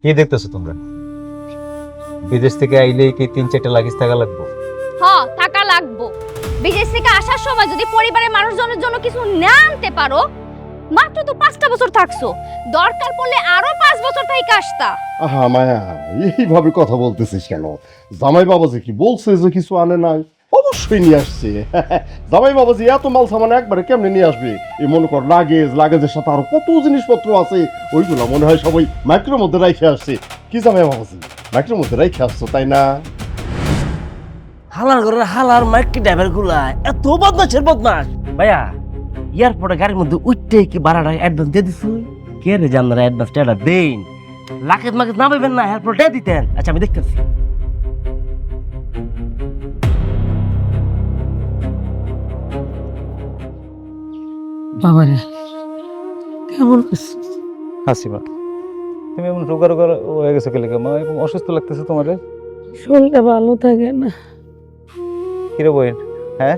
কি দেখতেছো তোমরা? বিদেশ থেকে আইলেই কি 3-4টা লাগেজ থাকা লাগবে? টাকা লাগবো। বিদেশ থেকে আসার সময় যদি পরিবারের মানুষজনের জন্য কিছু না আনতে পারো, মাত্র তো 5টা বছর থাকছো, দরকার পড়লে আরো 5 বছর থেকে আসতা। আহা মায়া, এইভাবে কথা বলতেছিস কেন? জামাই বাবাজি কি বলছে যে কিছু আনে নাই? অবশ্যই নিয়ে আসছে। জামাই বাবাজি এত মাল সামান একবারে কেমনে নিয়ে আসবে? এই মনে কর লাগেজের সাথে আরো কত জিনিসপত্র আছে, ওইগুলো মনে হয় সবাই মাইক্রোর মধ্যে রাইখে আসছে। কি জামাই বাবাজি, মাইক্রোর মধ্যে রাইখে আসছো তাই না? হালার ঘরের হালার মাইকি ড্রাইভার গুলা এত বদমাশের বদমাশ। ভাইয়া এয়ারপোর্টে গাড়ির মধ্যে উঠতে কি ভাড়াটা অ্যাডভান্স দিয়ে দিছো? কে রে জানারা অ্যাডভান্স টাকা দেন, লাখের মাকে না পাইবেন না, এয়ারপোর্টে দিতেন। আচ্ছা আমি দেখতেছি। বাবারে কেমন আছিস? হাসিমা, তুমি এমন রোগা রোগা হয়ে গেছো কেলে? মা এরকম অসুস্থ লাগতেছে তোমার? শরীরটা ভালো থাকে না। কিরে বইন, হ্যাঁ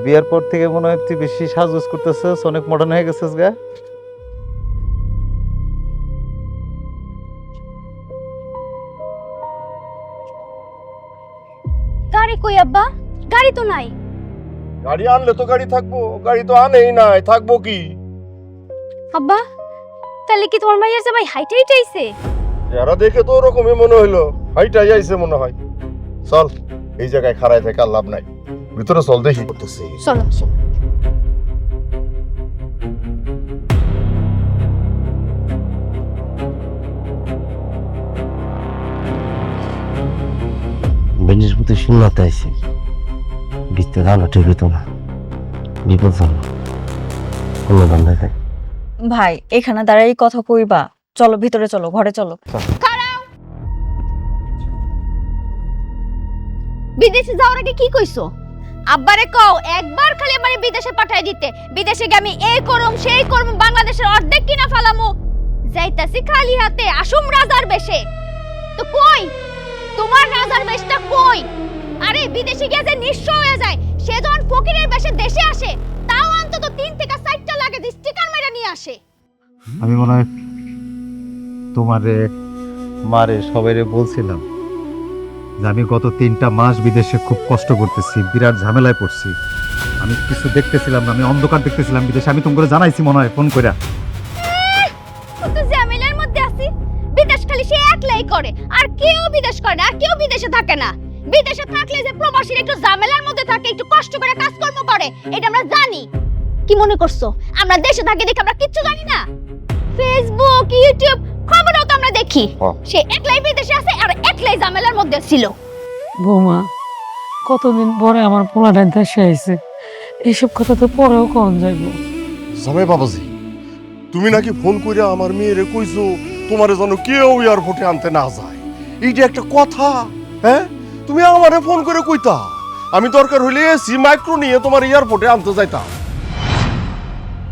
বিয়ার পর থেকে মনে হয় তুই বেশি সাজগোজ করতেছিস, অনেক মডার্ন হয়ে গেছিস গা। গাড়ি কই আব্বা? গাড়ি তো নাই। গাড়ি আনলে তো গাড়ি থাকবো, গাড়ি তো আনেই নাই, থাকবো কি? আব্বা, তাহলে কি তোমার মাইয়ার জামাই হাইটে হাইটে আইছে? যারা দেখে তো ওরকমই মনে হইলো, হাইটাই আইছে মনে হয়। চল, এই জায়গায় খাড়ায় থেকে আর লাভ নাই, ভিতরে চল দেখি করতেছি। চলো। বেঞ্জের প্রতি শূন্যতা আইসি, বিস্তে জানো ঠিক হইতো না, বিপদ জানো কোনো ধান্দায় থাকে। ভাই এখানে দাঁড়াই কথা কইবা? চলো ভিতরে চলো, ঘরে চলো। বিদেশে যাওয়ার আগে কি কইছো? আব্বারে কও একবার খালি আমারে বিদেশে পাঠাই দিতে। বিদেশে গিয়ে আমি এই করম সেই করম, বাংলাদেশের অর্ধেক কিনা ফেলামু। যাইতাছি খালি হাতে, আসুম রাজার বেশে। তো কই তোমার রাজার বেশটা কই? আরে বিদেশে গিয়ে যে নিঃস্ব হয়ে যায়, সে যখন ফকিরের বেশে দেশে আসে, তাও অন্তত 3 থেকে 4টা লাগে স্টিকার মেরে নিয়ে আসে। আমি মনে হয় তোমারে মারে সবাইরে বলছিলাম যে আমি গত 3টা মাস বিদেশে খুব কষ্ট করতেছি, বিরাট ঝামেলায় পড়ছি। আমি কিছু দেখতেছিলাম না, আমি অন্ধকার দেখতেছিলাম বিদেশে। আমি তোমাকে জানাইছি মনে হয় ফোন কইরা। কত ঝামেলার মধ্যে আছি। বিদেশ খালি সে একলাই করে, আর কেউ বিদেশ করে না, আর কেউ বিদেশে থাকে না। বিদেশে থাকলে যে প্রবাসীরা একটু ঝামেলার মধ্যে থাকে, একটু কষ্ট করে কাজকর্ম করে, এটা আমরা জানি। কি মনে করছো আমরা দেশে থাকি দেখে আমরা কিচ্ছু জানি না? ফেসবুক, ইউটিউব খবরও তো আমরা দেখি। সে একলাই বিদেশে আছে আর একলাই ঝামেলার মধ্যে ছিল। বৌমা, কতদিন পরে আমার পোলাটা দেশে আইছে, এইসব কথা তো পরেও কন যাইব। জামাই বাবাজি, তুমি নাকি ফোন কইরা আমার মেয়েরে কইছো তোমারে যেন কেউ এয়ারপোর্টে আনতে না যায়। এইটা একটা কথা? হ্যাঁ, তুমি আমারে ফোন করে কইতা, আমি দরকার হইলে এসি মাইক্রো নিয়ে তোমার এয়ারপোর্টে আনতে যাইতাম।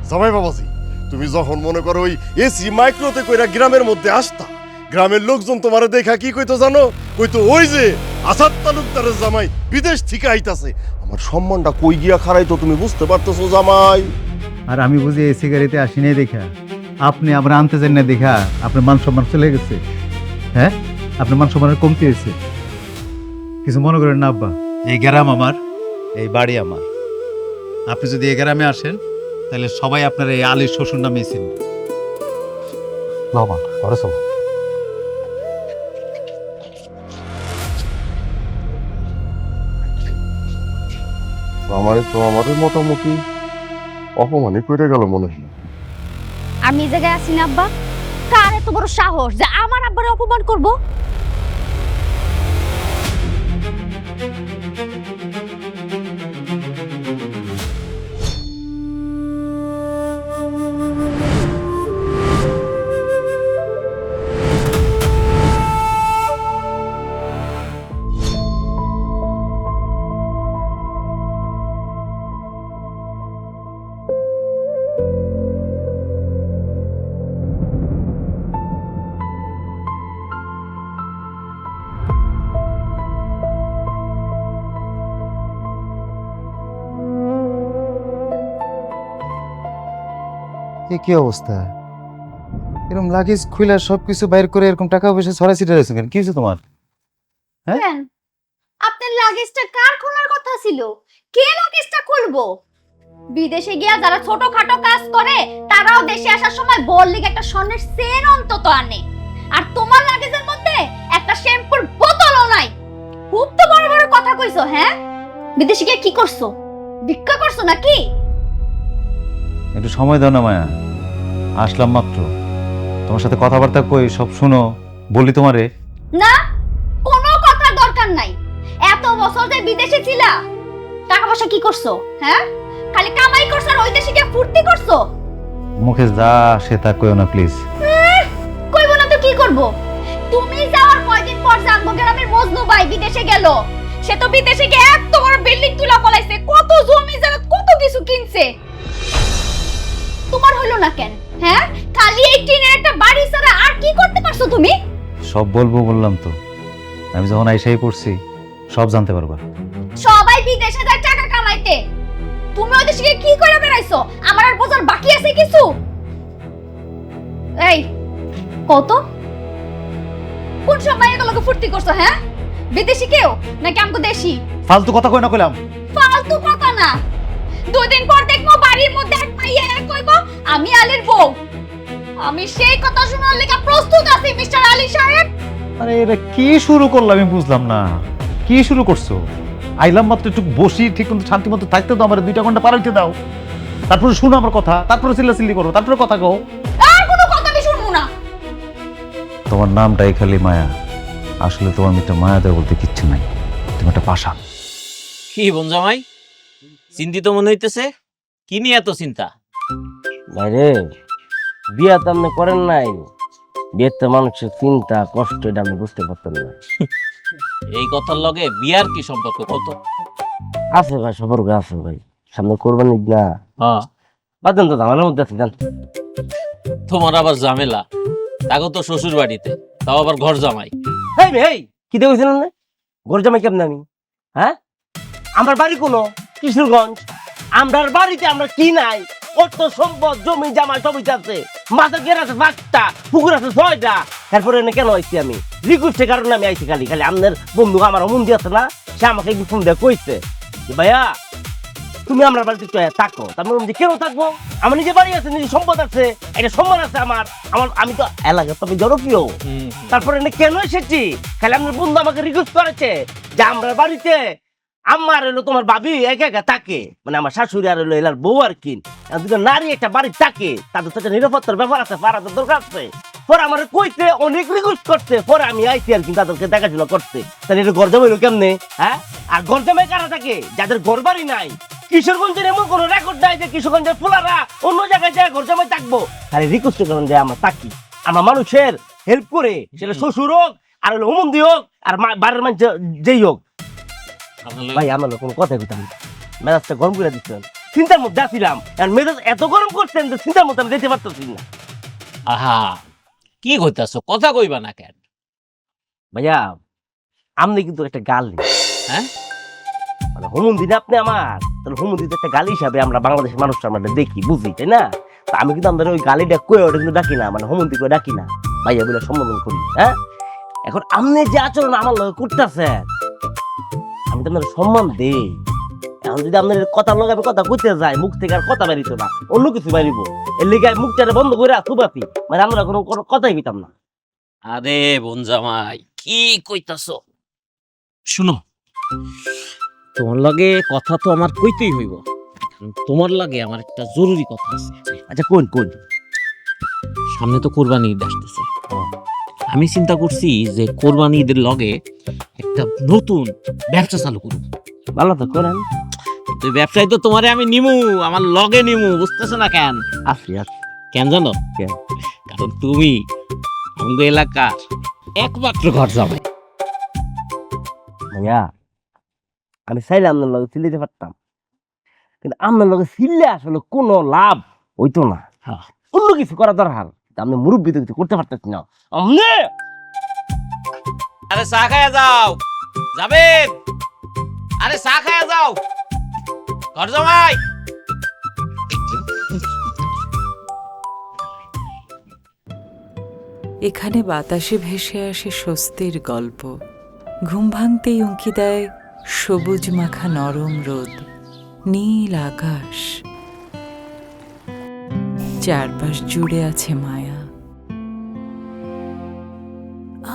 জামাই বাবাজি, তুমি যখন মনে করো ওই এসি মাইক্রোতে কইরা গ্রামের মধ্যে আসতা, গ্রামের লোকজন তোমারে দেখা কি কইতো জানো? কইতো ওই যে আসাদ তালুকদারের জামাই বিদেশ থেকে আইতাছে। আমার সম্মানটা কই গিয়া খারাইতো তুমি বুঝতে পারতেছো জামাই? আর আমি বুঝি এসি গাড়িতে আসি নাই দেখা আপনি আবার আনতে চান না দেখা আপনার মান সম্মান চলে গেছে। হ্যাঁ, আপনার মান সম্মানের কমতি হয়েছে। কিছু মনে করেন না আব্বা, এই গ্রাম আমার, এই বাড়ি আমার। আপনি যদি এই গ্রামে আসেন তাহলে সবাই আপনার এই আলীর শ্বশুর নামে চিনবে। ঘরে চলো। আমাদের মোটামুটি অপমানই করে গেল মনে হয়। আমি এই জায়গায় আছি না আব্বা, কার এত বড় সাহস যে আমার আব্বারে অপমান করব? কি অবস্থা? এরকম লাগেজ খুলে সবকিছু বাইর করে এরকম টাকা পয়সা ছড়াই ছিটে রয়েছে কেন? কি হয়েছে তোমার? হ্যাঁ? কেন আপনার লাগেজটা কার খোলার কথা ছিল? কে লাগেজটা খুলবো? বিদেশে গিয়া যারা ছোটখাটো কাজ করে তারাও দেশে আসার সময় বললি একটা স্বর্ণের চেন অন্তত আনে, আর তোমার লাগেজের মধ্যে একটা শ্যাম্পুর বোতলও নাই। খুব তো বড় বড় কথা কইছো। হ্যাঁ, বিদেশে গিয়ে কি করছো? ভিক্ষা করছো নাকি? একটু সময় দাও না মায়া, আসলাম মাত্র, তোমার সাথে কথাবার্তা কই সব শুনো বলি তোমারে। না, কোনো কথার দরকার নাই। এত বছর যে বিদেশে ছিলা, টাকা পয়সা কি করছো? হ্যাঁ, খালি কামাই করছো আর ওই দেশে গিয়ে ফুর্তি করছো। মুখে যা সে তা কইও না প্লিজ। কইব না তো কি করব? তুমি যাওয়ার কয়দিন পর জানবো গ্রামের মজনু ভাই বিদেশে গেল। সে তো বিদেশে গিয়ে এত বড় বিল্ডিং তুলা ফলাইছে, কত জমি জায়গা কত কিছু কিনছে। তোমার হলো না কেন? হ্যাঁ, খালি এই টিনের একটা বাড়ি ছাড়া আর কি করতে পারছো তুমি? সব বলবো বললাম তো, আমি যখন আইসাই পড়ছি সব জানতে পারবা। সবাই বিদেশে যায় টাকা কামাইতে, তুমি ওই দেশে গিয়ে কি করে বেড়াইছো? আমার আর বোঝার বাকি আছে কিছু? এই কত কোন সময় এগুলোকে ফুর্তি করছো? হ্যাঁ, বিদেশি কেউ নাকি আমগো দেশি? ফালতু কথা কই না কইলাম। ফালতু কথা না, দুদিন পর দেখবো বাড়ির মধ্যে এক মাইয়া এক কইবো আমি আলীর বউ। আমি সেই কথা শোনার লেগে প্রস্তুত আছি মিস্টার আলী সাহেব। আরে এটা কি শুরু করলাম আমি বুঝলাম না, কি শুরু করছো? আইলাম মাত্র একটু বসি ঠিক মতো শান্তি মতো থাকতে দাও, আমার 2টা ঘন্টা পার হইতে দাও, তারপরে শুনো আমার কথা, তারপরে চিল্লাচিল্লি করো, তারপরে কথা কও। আর কোনো কথা আমি শুনবো না। তোমার নামটাই খালি মায়া, আসলে তোমার মিটে মায়া দেওয়া বলতে কিচ্ছু নাই, তুমি একটা পাষাণ। কি বোন জামাই, চিন্তিত মনে হইতেছে? কি নিয়ে এত চিন্তা? ভাইরে, বিয়া তো আপনি করেন নাই, বিয়েতে মানুষের চিন্তা কষ্ট এটা আমি বুঝতে পারতাম না। এই কথার লগে বিয়ার কি সম্পর্ক? কত আছে ভাই, সম্পর্ক আছে ভাই, সামনে করবেন না। হ্যাঁ, বাদেন তো ঝামেলার মধ্যে আছে, জান। তোমার আবার ঝামেলা? তাকে তো শ্বশুর বাড়িতে, তাও আবার ঘর জামাই। হেই হেই, কি দেখেছিলেন না ঘর জামাই কেমন আমি? হ্যাঁ, আমার বাড়ি কোনো কিশোরগঞ্জ, আমরার বাড়িতে আমরা কি নাই? অর্থ সম্পদ জমি জামা সবই আছে, মাথার গের আছে 5টা, পুকুর আছে 6টা। তারপরে এনে কেন আইছি আমি? রিকোয়েস্টের কারণে আমি আইছি। খালি খালি আপনার বন্ধু আমার মন্দি আছে না, সে আমাকে একটু ফোন দিয়ে কইছে যে ভাইয়া তুমি আমার বাড়িতে থাকো। তার মানে কেন থাকবো? আমার নিজের বাড়ি আছে, নিজের সম্পদ আছে, একটা সম্মান আছে আমার। আমি তো এলাকার তবে জনপ্রিয়। তারপরে এনে কেন এসেছি? খালি আপনার বন্ধু আমাকে রিকোয়েস্ট করেছে যে আমরা বাড়িতে আমার এলো তোমার ভাবি একা একা থাকে, মানে আমার শাশুড়ি আর এলো এলার বউ আর কি, দুটো নারী একটা বাড়ি থাকে, তাদের তো একটা নিরাপত্তার ব্যাপার আছে, পাড়াতে দরকার আছে। পরে আমার কইতে অনেক রিকোয়েস্ট করতে, পরে আমি আইছি আর কি তাদেরকে দেখাশোনা করতে। তাহলে এটা ঘর জমাইলো কেমনে? হ্যাঁ, আর ঘর জমাই কারা থাকে? যাদের ঘর বাড়ি নাই। কিশোরগঞ্জের এমন কোনো রেকর্ড নাই যে কিশোরগঞ্জের ফুলারা অন্য জায়গায় যায় ঘর জমাই থাকবো। খালি রিকোয়েস্ট করেন যে আমরা থাকি, আমরা মানুষের হেল্প করে, সেটা শ্বশুর হোক আর হলো হুমন্দি হোক আর বাড়ির মানুষ যেই হোক। ভাই আমার কোনো কথাই কইতাম না, মেজাজটা গরম করে দিচ্ছেন, চিন্তার মধ্যে আসছিলাম, আর মেজাজ এত গরম করছেন যে চিন্তার মধ্যে আমি যেতে পারতেছি না। আহা, কি কইতাছো? কথা কইবা না কেন? ভাইয়া আপনি কিন্তু একটা গালি, হ্যাঁ, মানে হুমন্দি না আপনি আমার, তাহলে হুমন্দি একটা গালি হিসাবে আমরা বাংলাদেশের মানুষ আমরা দেখি বুঝি, তাই না? তা আমি কিন্তু আমাদের ওই গালিটা কই ওটা কিন্তু ডাকি না, মানে হুমন্দি করে ডাকি না, ভাইয়া বলে সম্বোধন করি। হ্যাঁ, এখন আপনি যে আচরণ আমার লগে করতেছেন, আমি তো আপনার সম্মান দেই। এখন যদি আপনার কথার লগে আমি কথা কইতে যাই, মুখ থেকে আর কথা বেরিত না, অন্য কিছু বেরিব, এর লিগে মুখটা বন্ধ করে সুবাতি, মানে আমরা কোনো কথাই দিতাম না। আরে বোন জামাই, কি কইতাছো? শুনো, তোমার লগে কথা তো আমার কইতেই হইব, কারণ তোমার লাগে আমার একটা জরুরি কথা আছে। আচ্ছা কোন কোন? সামনে তো কোরবানি ঈদ আসতেছে, আমি চিন্তা করছি যে কোরবানি ঈদের লগে একটা নতুন ব্যবসা চালু করব। ভালো তো করেন, তো ব্যবসায় তো তোমারে আমি নিমু, আমার লগে নিমু, বুঝতেছো না কেন? আসি আসি। কেন জানো? কেন? কারণ তুমি আমাদের এলাকার একমাত্র ঘর জামাই। ভাইয়া আমি চাইলে আপনার লগে চিল্লাইতে পারতাম, কিন্তু আপনার লগে চিল্লে আসলে কোনো লাভ হইতো না। হ্যাঁ। অন্য কিছু করা দরকার, আপনি মুরব্বী তো কিছু করতে পারতেছি না। আপনি আরে চা খায়া যাও, যাবে? আরে চা খায়া যাও, ঘর জামাই। এখানে বাতাসে ভেসে আসে স্বস্তির গল্প। ঘুম ভাঙতেই উঁকি দেয় সবুজ মাখা নরম রোদ, নীল আকাশ, চারপাশ জুড়ে আছে মায়া।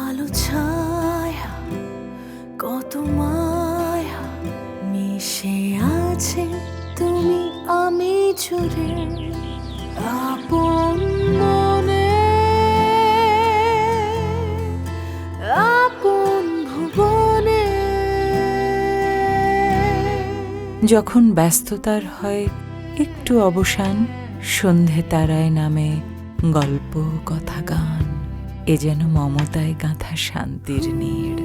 আলো ছায়া কত মায়া মিশে আছে তুমি আমি জুড়ে, আপন মনে আপন ভুবনে। যখন ব্যস্ততার হয় একটু অবসান, সন্ধে তারায় নামে গল্প কথা গান, এ যেন মমতায় গাঁথা শান্তির নীড়।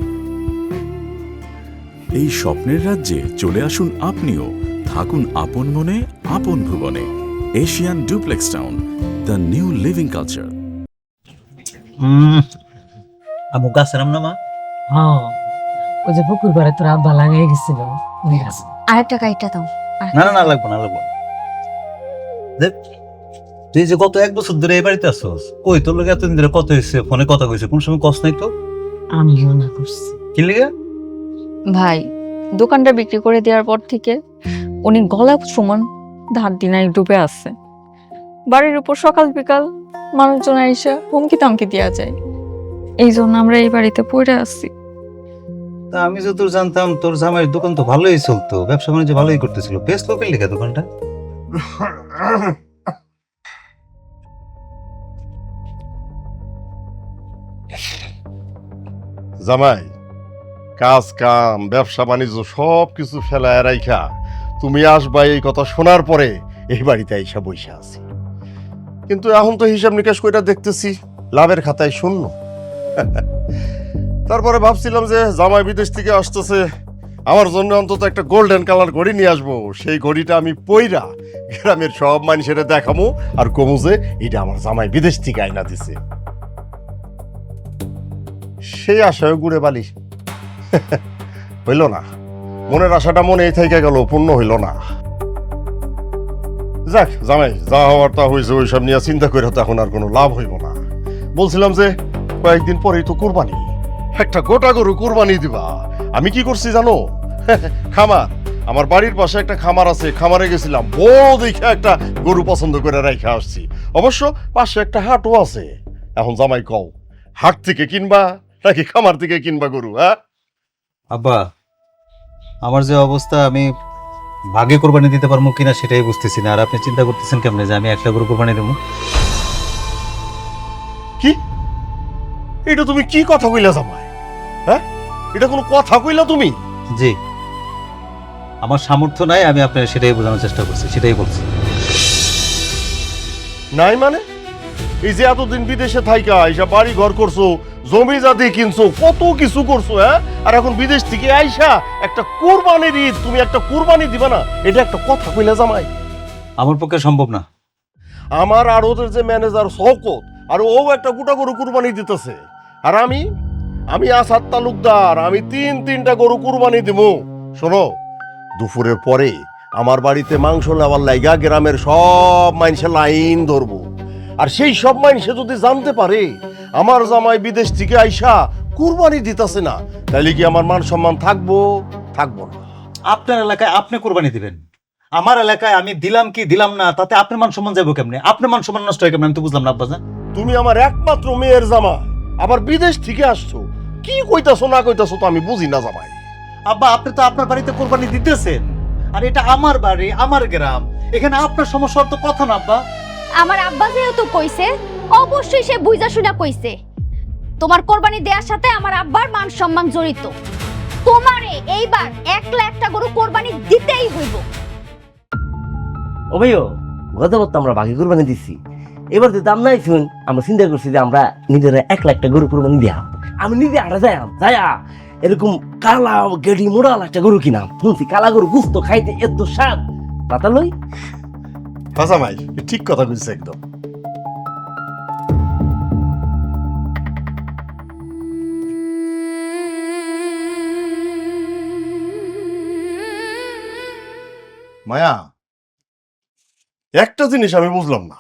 এই স্বপ্নের রাজ্যে চলে আসুন আপনিও, থাকুন আপন মনে আপন ভুবনে। Asian duplex town, the new living culture. আমু গাছের নাম না মা? হ্যাঁ, ওই যে পুকুর পাড়ে তোর আব্বা লাগাই গেছিল ওই গাছ। আরেকটা কাইটা দাও। না না না, লাগবো না, লাগবো না। দেখ, তুই যে গত 1 বছর ধরে এই বাড়িতে আসছস, কই তোর লোক এতদিন ধরে কত হয়েছে, ফোনে কথা কইছে, কোন সময় কষ্ট নাই তো? আমি মনে করছি কি লিগা? ভাই, দোকানটা বিক্রি করে দেওয়ার পর থেকে উনি গলা সমান ধার দিনায় ডুবে আছে। বাড়ির উপর সকাল বিকাল মানুষজন আইসা হুমকি তামকি দেওয়া যায়, এই জন্য আমরা এই বাড়িতে পড়ে আছি। তা আমি যতদূর জানতাম তোর জামাইয়ের দোকান তো ভালোই চলতো, ব্যবসা বাণিজ্য ভালোই করতেছিল, বেশ লোকের লিখা দোকানটা। জামাই, কাজ কাম ব্যবসা বাণিজ্য সব কিছু ফেলায় রাইখা তুমি আসবা এই কথা শোনার পরে এই বাড়িতে আইসা বইসা আছি। কিন্তু এখন তো হিসাব নিকাশ কইরা দেখতেছি লাভের খাতায় শূন্য। তারপরে ভাবছিলাম যে জামাই বিদেশ থেকে আসতেছে, আমার জন্য অন্তত একটা গোল্ডেন কালার ঘড়ি নিয়ে আসবো, সেই ঘড়িটা আমি পইরা গ্রামের সব মানুষের দেখামো আর কমু যে এটা আমার জামাই বিদেশ থেকে আইনা দিছে। সেই আশায় ঘুরে বালি হইল না, মনের আশাটা মনেই থেকে গেল, পূর্ণ হইল না। যাক জামাই, যা হওয়ার তা হয়েছে, ওইসব নিয়ে চিন্তা করে তো এখন আর কোনো লাভ হইব না। বলছিলাম যে কয়েকদিন পরেই তো কুরবানি, একটা গোটা গরু কুরবানি দিবা। আমি কি করছি জানো? খামার, আমার বাড়ির পাশে একটা খামার আছে, খামারে গেছিলাম, বড় দেখে একটা গরু পছন্দ করে রাইখা আসছি। অবশ্য পাশে একটা হাটও আছে। এখন জামাই কও, হাট থেকে কিনবা নাকি খামার থেকে কিনবা গরু? হ্যাঁ আব্বা, আমার যে অবস্থা, আমি ভাগে কোরবানি দিতে পারবো কিনা সেটাই বুঝতেছি না। আর আপনি চিন্তা করতেছেন কেমনে যে আমি একটা গরু কোরবানি দেবো? কি এটা তুমি কি কথা কইলা জামাই? হ্যাঁ, এটা কোনো কথা কইলা তুমি? জি, আমার সামর্থ্য নাই, আমি আপনার সেটাই বোঝানোর চেষ্টা করছি, সেটাই বলছি। নাই মানে? এই যে এতদিন বিদেশে থাইকা আইসা বাড়ি ঘর করছো, জমি জাতি কিনছো, কত কিছু করছো, হ্যাঁ, আর এখন বিদেশ থেকে আইসা একটা কুরবানির ঈদ তুমি একটা কুরবানি দিবা না, এটা একটা কথা কইলা জামাই? আমার পক্ষে সম্ভব না। আমার আর ওদের যে ম্যানেজার শওকত, আর ও একটা গোটা গরু কুরবানি দিতেছে, আর আমি আসাদ তালুকদার, আমি তিনটা গরু কুরবানি দিব। শোনো, দুপুরের পরে আমার বাড়িতে মাংস নেওয়ার লাইগা গ্রামের সব মানুষে লাইন ধরবো। আর সেই সব মানুষে যদি জানতে পারে আমার জামাই বিদেশ থেকে আইসা কুরবানি দিতেছে না, তাইলে কি আমার মান সম্মান থাকবো? থাকবো না। আপনার এলাকায় আপনি কোরবানি দিবেন, আমার এলাকায় আমি দিলাম কি দিলাম না তাতে আপনার মান সম্মান যাবো কেমনে? আপনার মান সম্মান নষ্ট হয় কেমনে? আমি তো বুঝলাম না আব্বাজান। তুমি আমার একমাত্র মেয়ের জামাই, আবার বিদেশ থেকে আসছো, কি কইতাছো না কইতাছো তো আমি বুঝি না জামাই। আব্বা, আপনি তো আপনার বাড়িতে কোরবানি দিতেছেন, আর এটা আমার বাড়ি, আমার গ্রাম, এখানে আপনার সমস্যার তো কথা না আব্বা। আমার আব্বা যেহেতু কইছে, অবশ্যই সে বুঝা শুনা কইছে। তোমার কোরবানি দেওয়ার সাথে আমার আব্বার মান সম্মান জড়িত। তোমারে এইবার একলা একটা গরু কোরবানি দিতেই হইব। ও ভাইও, গতবার তো আমরা বাকি কুরবানি দিচ্ছি, এবার তো দাম নাই শুন, আমরা চিন্তা করছি যে আমরা নিজেরা 1 লাখ টাকা গরু কুরবানি দিয়া আমি নিজে হাটে যাইয়া এরকম কালা গেডি মোড়াল একটা গরু কিনাম। শুনছি কালা গরু গুস্ত খাইতে এত স্বাদ, পাতা লই। হ্যাঁ জামাই, ঠিক কথা কইছে একদম। মায়া, একটা জিনিস আমি বুঝলাম না,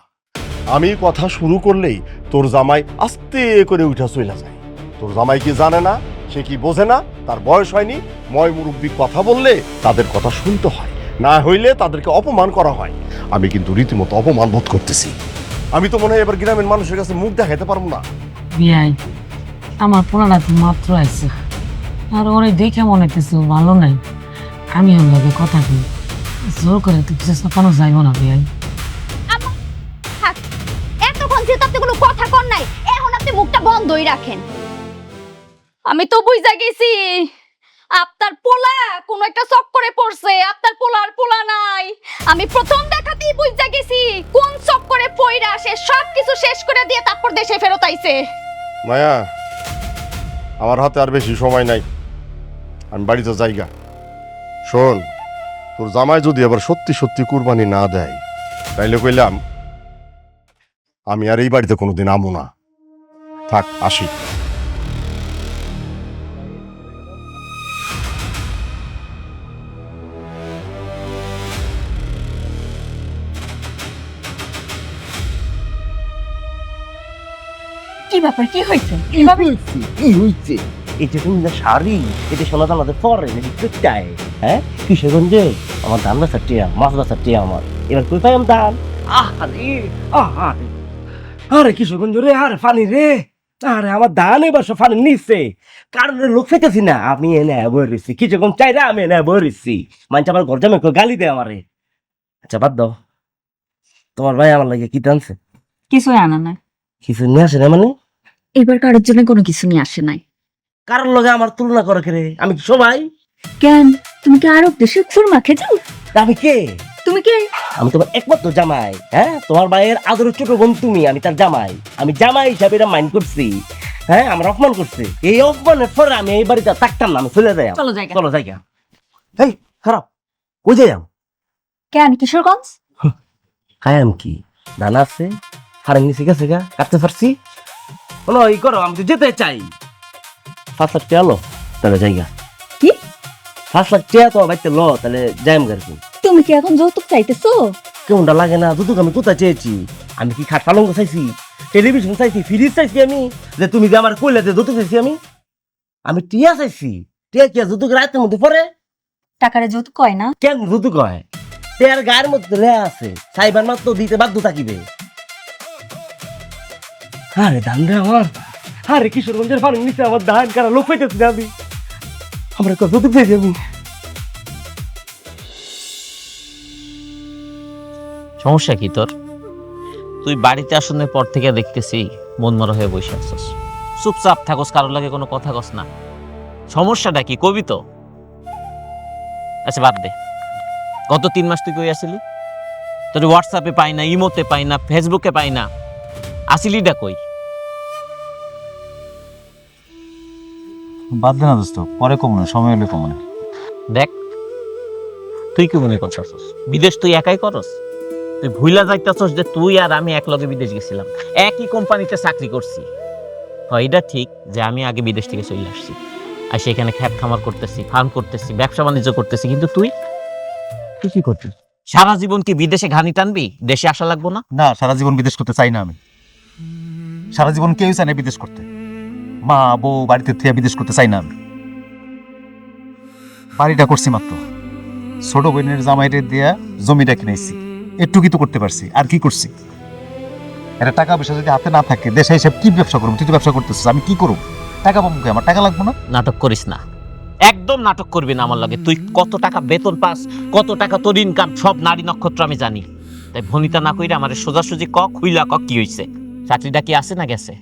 আমি কথা শুরু করলেই তোর জামাই আস্তে করে উঠা চলে যায়। তোর জামাই কি জানে না, সে কি বোঝে না, তার বয়স হয়নি? ময় মুরব্বী কথা বললে তাদের কথা শুনতে হয়, না হইলে তাদেরকে অপমান করা হয়। আমি কিন্তু রীতিমতো অপমান বোধ করতেছি। আমি তো মনে হয় এবার গ্রামের মানুষের কাছে মুখ দেখাইতে পারবো না। বিয়াই আমার পোলাটা তো মাত্র আইছে, আর ওরে দেখে মনে হইতেছে ও ভালো নাই। আমি ওর লগে কথা কই, জোর করে তো কিছু চাপানো যাইব না বিয়াই। থাক, এতক্ষণ যেহেতু আপনি কোনো কথা কন নাই, এখন আপনি মুখটা বন্ধই রাখেন। আমি তো বুঝা গেছি আপনার পোলা কোন একটা চক্করে পড়ছে, আপনার পোলার পোলা নাই। আমি প্রথম দেখাতেই বুঝা গেছি কোন চক্করে পইরা সে সবকিছু শেষ করে দিয়ে তারপর দেশে ফেরত আইছে। মায়া, আমার হাতে আর বেশি সময় নাই, আমি বাড়িতে যাইগা। শোন, তোর জামাই যদি আবার সত্যি সত্যি কুরবানি না দেয়, তাইলে কইলাম আমি আর এই বাড়িতে কোনোদিন আমু না। থাক, আসি। কি ব্যাপার, কি হয়েছে? কি হইছে? এটা তুমি না শাড়ি, এটা সোনা দানাদের পরে নাকি চায়? হ্যাঁ, কিশোরগঞ্জে আমার ধান গাছের টিয়া, মাছ গাছের টিয়া আমার। এবার কই পাইম ধান? আরে কিশোরগঞ্জ রে, আরে ফানি রে, আরে আমার ধান এবার সব ফানি নিচ্ছে। কারণ লোক ফেটেছি না, আমি এনে বই রয়েছি। কিশোরগঞ্জ চাইরা আমি এনে বই রয়েছি। মানুষ আমার ঘর জামে গালি দেয় আমারে। আচ্ছা বাদ দাও, তোমার ভাই আমার লাগে কি টানছে? কিছুই আনা নাই। কিছু নিয়ে আসে না মানে? এবার কারোর জন্য কোনো কিছু নিয়ে আসে নাই। কারোর লগে আমার তুলনা করে কে রে? আমি কি সবাই? কেন, তুমি কি আরব দেশে খুরমা খেয়েছো? আমি কে? তুমি কে? আমি তোমার একমাত্র জামাই। হ্যাঁ, তোমার ভাইয়ের আদরের ছোট বোন তুমি, আমি তার জামাই। আমি জামাই হিসাবে এটা মাইন্ড করছি। হ্যাঁ, আমার অপমান করছে। এই অপমানের পরে আমি এই বাড়িতে থাকতাম না, আমি চলে যাই। চলো জায়গা। চলো জায়গা। এই খারাপ, ওই যাই। কেন, কিশোরগঞ্জ? কায়াম কি ধান আছে, হারেন নিচে গেছে গা, কাটতে পারছি। বলো এই করো, আমি তো যেতে চাই। 5 লাখ টাকা লো, তাহলে জায়গা। কি? 5 লাখ টাকা তো বাইতে লো, তাহলে যাইম গাড়ি। তুমি কি এখন যৌতুক চাইতেছো? কেমনটা লাগে না? যৌতুক আমি কোথায় চেয়েছি? আমি কি খাট পালঙ্গ চাইছি, টেলিভিশন চাইছি, ফ্রিজ চাইছি? আমি যে তুমি যে আমার কইলে যে যৌতুক চাইছি, আমি টিয়া চাইছি। টিয়া কি যৌতুক রাতের মধ্যে পরে? টাকারে যৌতুক কয় না? কেন যৌতুক হয়? টিয়ার গায়ের মধ্যে লেয়া আছে, সাইবার মাত্র দিতে বাধ্য থাকিবে। আরে ধান রে আমার, আরে কিশোরগঞ্জের ফার্ম নিচে আমার ধান কারা লোক হইতেছি না আমি। আমরা যৌতুক চাইছি আমি। সমস্যা কি তোর? তুই বাড়িতে আসানোর পর থেকে দেখতেছি মন মরা হয়ে বসে আছিস, চুপচাপ থাকস, কারোর লাগে কোনো কথা কস না। সমস্যাটা কি কবি তো? আচ্ছা বাদ দে, গত 3 মাস তুই কই আসিলি? তোর হোয়াটসঅ্যাপে পাই না, ইমোতে পাই না, ফেসবুকে পাই না, আসিলিটা কই? বাদ দে না দোস্ত, পরে কমনে, সময় হলে কমনে। দেখ, তুই কি মনে করছস বিদেশ তুই একাই করস? তুই ভুইলা যাইতেছস যে তুই আর আমি একলগে বিদেশ গেছিলাম, একই কোম্পানিতে চাকরি করছি। হয় এটা ঠিক যে আমি আগে বিদেশ থেকে চলে আসছি, আর সেখানে খ্যাত খামার করতেছি, ফার্ম করতেছি, ব্যবসা বাণিজ্য করতেছি, কিন্তু তুই কি করছিস? সারা জীবন কি বিদেশে ঘানি টানবি? দেশে আসা লাগবো না? না, সারা জীবন বিদেশ করতে চাই না আমি। সারা জীবন কেউ চায় না বিদেশ করতে। মা বউ বাড়িতে থেকে বিদেশ করতে চাই না আমি। বাড়িটা করছি মাত্র, ছোট বোনের জামাইরে দিয়া জমিটা কিনেছি, একটুকি তো করতে পারছি। আর কি করছি? এটা টাকা পয়সা যদি হাতে না থাকে, দেশে হিসেব কি ব্যবসা করবো? তুই তো ব্যবসা করতেছিস, আমি কি করবো? টাকা পাবো কি? আমার টাকা লাগবো না? নাটক করিস না, একদম নাটক করবি না আমার লাগে। তুই কত টাকা বেতন পাস, কত টাকা তোর ইনকাম, সব নারী নক্ষত্র আমি জানি। তাই ভনিতা না কইরা আমার সোজাসুজি ক, খুইলা ক, কি হইছে? চাকরিটা কি আছে না গেছে?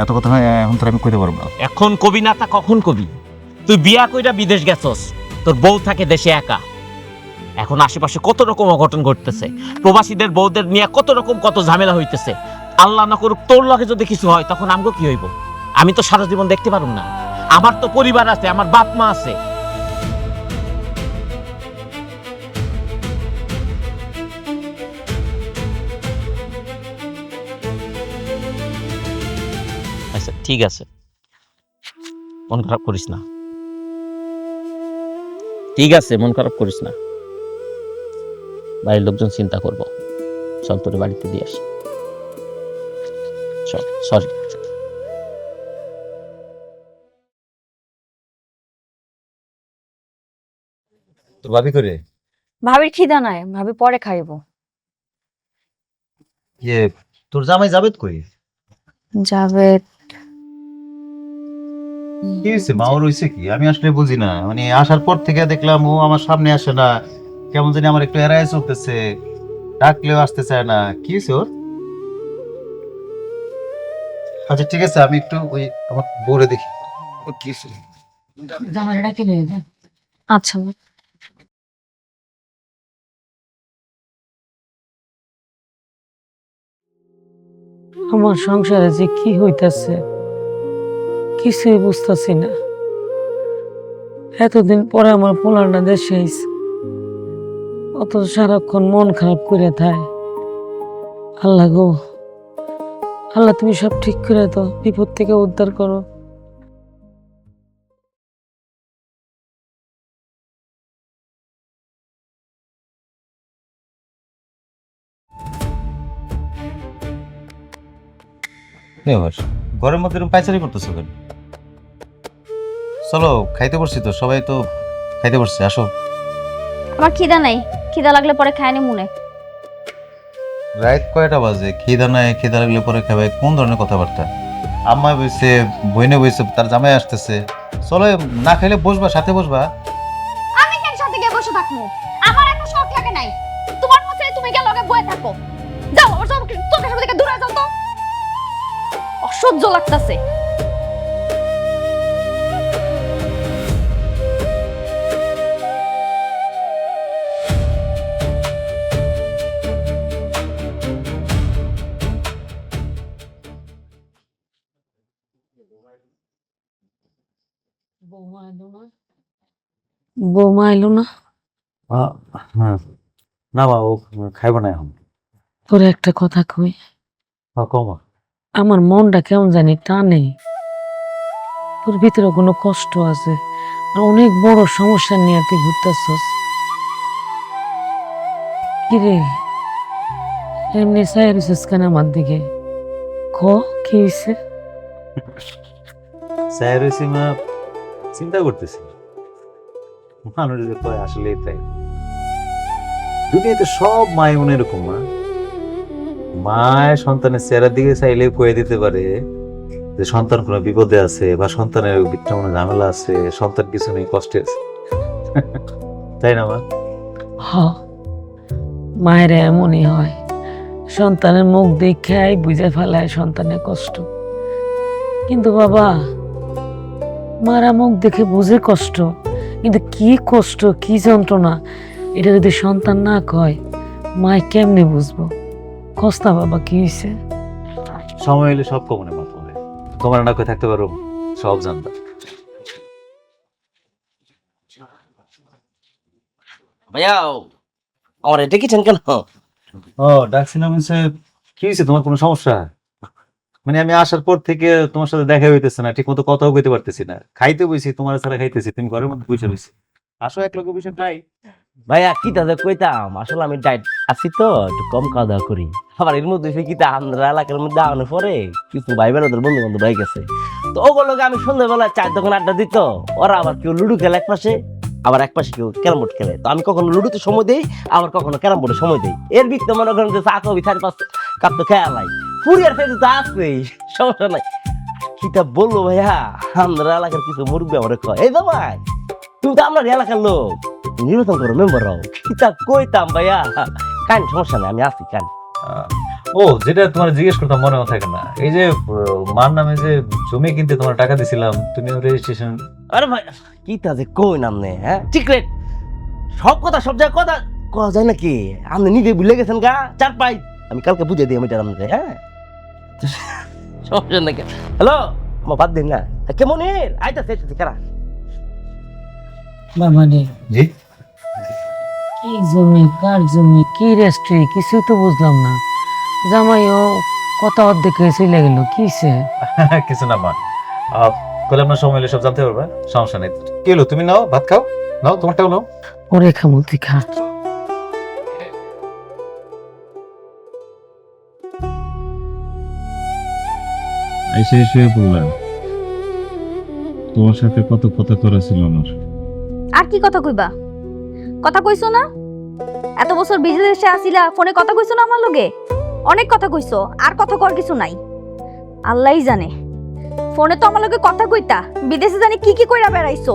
এত কথা এখন তো আমি কইতে পারবো না। এখন কবি না তা কখন কবি? তুই বিয়া কইরা বিদেশ গেছস, তোর বউ থাকে দেশে একা। এখন আশেপাশে কত রকম অঘটন ঘটতেছে, প্রবাসীদের বউদের নিয়ে কত রকম কত ঝামেলা হইতেছে। আল্লাহ না করুক তোর লগে যদি কিছু হয়, তখন আমগো কি হইব? আমি তো সারা জীবন দেখতে পারুম না। আমার তো পরিবার আছে, আমার বাপ মা আছে। আচ্ছা ঠিক আছে, মন খারাপ করিস না। ঠিক আছে, মন খারাপ করিস না, বাড়ির লোকজন চিন্তা করবো। চল তোর বাড়িতে দিয়ে আসি। চল, সরি। তোর ভাবি করে ভাবির খিদা নাই, ভাবি পরে খাইব। ইয়ে তোর জামাই যাবে কই? যাবে কি হয়েছে, মাওর হয়েছে কি? আমি আসলে বুঝি না, মানে আসার পর থেকে দেখলাম ও আমার সামনে আসে না, কেমন জানি আমার একটু এড়ায় চলতেছে, ডাকলেও আসতে চায় না। কি হয়েছে ওর? আচ্ছা ঠিক আছে, আমি একটু ওই আমার বউরে দেখি ওর কি হয়েছে। জামাইটা ডাকি নিয়ে যা। আচ্ছা আমার সংসারে যে কি হইতাছে কিছুই বুঝতেছি না। এতদিন পরে আমার পোলাটা দেশে আইছে, অত সারাক্ষণ মন খারাপ করে থাকে। আল্লাহ গো, আল্লাহ তুমি সব ঠিক করে দাও, বিপদ থেকে উদ্ধার করো। ঘরের মধ্যে এরকম পাইচারি করতেছো কেন? চলো খাইতে বসছি তো, সবাই তো খাইতে বসছে, আসো। আমার খিদা নাই, খিদা লাগলে পরে খায় নি মনে। রাত কয়টা বাজে? খিদা নাই, খিদা লাগলে পরে খাবে? কোন ধরনের কথাবার্তা? আম্মা বইছে, বইনে বইছে, তার জামাই আসতেছে। চলো, না খাইলে বসবা, সাথে বসবা। আমি কেন সাথে গিয়ে বসে থাকবো? আমার এত শখ লাগে নাই। তোমার মতে তুমি গিয়ে লগে বসে থাকো। যাও, আমার চোখের সামনে থেকে দূরে যাও তো। অসহ্য লাগতাছে। বৌমা এলো না? না মা, ও খাইব না এখন। তোর একটা কথা কই, কমা। আমার মনটা কেমন জানি টানে। তোর ভিতরে কোনো কষ্ট আছে, আর অনেক বড় সমস্যা নিয়ে তুই ঘুরতেছস। কিরে এমনি চাই রইছিস কেন আমার দিকে? ক কি হয়েছে? স্যার হয়েছি মা, চিন্তা করতেছি। মানুষ যে কয় আসলেই তাই, দুনিয়াতে সব মায় মনে এরকম। মায় সন্তানের চেহারার দিকে চাইলে কয়ে দিতে পারে যে সন্তান কোনো বিপদে আছে, বা সন্তানের ভিতরে কোনো ঝামেলা আছে, সন্তান কিছু নেই, কষ্টে আছে। তাই না মা? হ, মায়ের এমনই হয়, সন্তানের মুখ দেখাই বুঝে ফেলায় সন্তানের কষ্ট। কিন্তু বাবা, মারা মুখ দেখে বুঝে কষ্ট, কিন্তু কি কষ্ট, কি যন্ত্রণা, এটা যদি সন্তান না কয়, মায় কেমনে বুঝবো? কস্তা বাবা, কি হয়েছে? সময় হলে সব কমনে মা, তোমার না কয়ে থাকতে পারো, সব জানবা। ভাইয়া আমার এটা কিছেন কেন? ও ডাকছিলাম, কি হয়েছে? তোমার কোনো সমস্যা? মানে আমি আসার পর থেকে তোমার সাথে দেখা হইতেছে না, ঠিক মতো কথাও কইতে পারতেছি না। খাইতে বইছি, তোমার ছাড়া খাইতেছি, তুমি ঘরের মধ্যে বসে রয়েছি। আসো, এক লোক বিষয় নাই। ভাইয়া কি তাদের কইতাম, আসলে আমি ডাইট আছি তো, একটু কম খাওয়া দাওয়া করি। আবার এর মধ্যে কিতা আমরা এলাকার মধ্যে আনে পরে কিছু ভাই বেড়াদের বন্ধু বান্ধব হয়ে গেছে, তো ওগুলোকে আমি সন্ধ্যাবেলা চার দোকান আড্ডা দিত। ওরা আবার কেউ লুডু খেলে এক পাশে, আবার এক পাশে কেউ ক্যারাম বোর্ড খেলে। তো আমি কখনো লুডুতে সময় দেই, আবার কখনো ক্যারাম বোর্ডে সময় দেই। এর ভিত্তি মনে করেন যে চা কবি 4-5 কাপ তো খেয়ালাই ফুরিয়ার ফেজে তো আসবেই, সমস্যা নাই। কিতা বললো ভাইয়া, আমরা এলাকার কিছু মুরব্বী আমার কয়, এই ভাই তুমি তো আপনার এলাকার লোক, নির্বাচন করো, মেম্বার হও। কিতা কইতাম ভাইয়া, কান সমস্যা নাই, আমি আছি কান। ও, যেটা তোমার জিজ্ঞেস করতাম মনেও থাকে না, এই যে মার নামে যে জমি কিনতে তোমার টাকা দিছিলাম, তুমি রেজিস্ট্রেশন। আরে ভাই কিতা যে কই নামনে, হ্যাঁ সিক্রেট সব কথা সব জায়গায় কথা কওয়া যায় নাকি? আপনি নিজে ভুলে গেছেন গা, 4-5 আমি কালকে বুঝে দিই আমি আপনাদের। হ্যাঁ সমস্যা নাকি? হ্যালো, আমার বাদ দিন না, কেমন আইতাছে কারা? বাবা রে, জি, কি জমি, কার জমি, কি রেস্ট্রি, কিছুই তো বুঝলাম না। জামাইও কথা অর্ধেক চলে গেল, কিসে? কিছু না মা, বলে আপনার সময় হলে সব জানতে পারবে, সমস্যা নেই। কি হলো, তুমি নাও, ভাত খাও, নাও তোমারটাও নাও। ওরে খামুতি খা। এসে শুয়ে পড়লাম। তোমার সাথে কত কথা করা ছিল আমার। আর কি কথা কইবা? কথা কইছো না? এত বছর বিদেশে আসিলা, ফোনে কথা কইছো না আমার লগে? অনেক কথা কইছো, আর কথা কর কিছু নাই। আল্লাহই জানে, ফোনে তো আমার লগে কথা কইতা, বিদেশে জানি কি কি কইরা বেড়াইছো।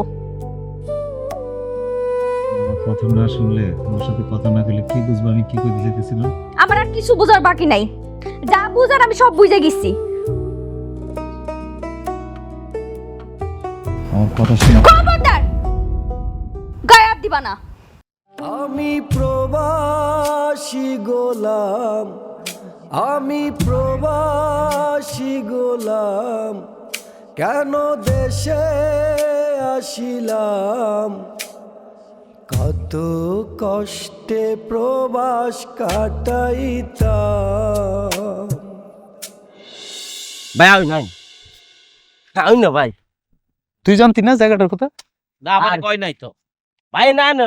আমার কথা না শুনলে, তোমার সাথে কথা না কইলে কি বুঝবো আমি কি কইতে চাইতেছিলাম? আমার আর কিছু বোঝার বাকি নাই, যা বুঝার আমি সব বুঝে গেছি। আমার কথা শুনে খবরদার গায়ে হাত দিবা না। আমি প্রবাসী গোলাম, আমি প্রবাসী গোলাম, কেন দেশে আসিলাম, কত কষ্টে প্রবাস কাটাইতাম। ভাই আমি নাই, আমি না ভাই। তুই জানতি না জায়গাটার কথা? না আমার কই নাই তো। ভাই না না,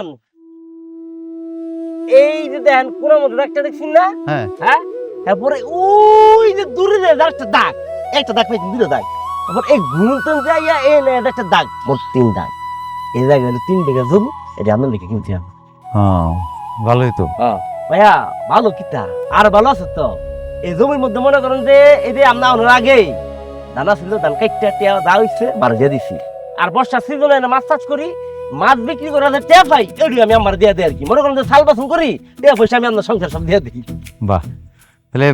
এই যে দেখেন কোন মধ্যে একটা দেখছেন না? হ্যাঁ হ্যাঁ, তারপরে ওই যে দূরে যে একটা দাগ, একটা দাগ পাইছেন, দুটো দাগ। তারপর এই ঘুমতন যাইয়া এই না একটা দাগ, মোট 3 দাগ। এই জায়গায় 3 বিঘা জমি, এটা আপনার লিখে কিনতে হবে। হ্যাঁ, ভালোই তো। ভাইয়া ভালো কিতা আর ভালো আছে তো। এই জমির মধ্যে মনে করেন যে এই যে আমরা আনার আগেই ধান ছিল, ধান কাইটা টিয়া দা হইছে, বার দিয়ে দিছি। আর বর্ষার সিজনে না মাছ চাষ করি, মাছ বিক্রি করে যে টিয়া পাই, এটি আমি আমার দিয়ে দিই আর কি। মনে করেন যে সাল বাসন করি, টিয়া পয়সা আমি আপনার সংসার সব দিয়ে দিই। বাহ, তাহলে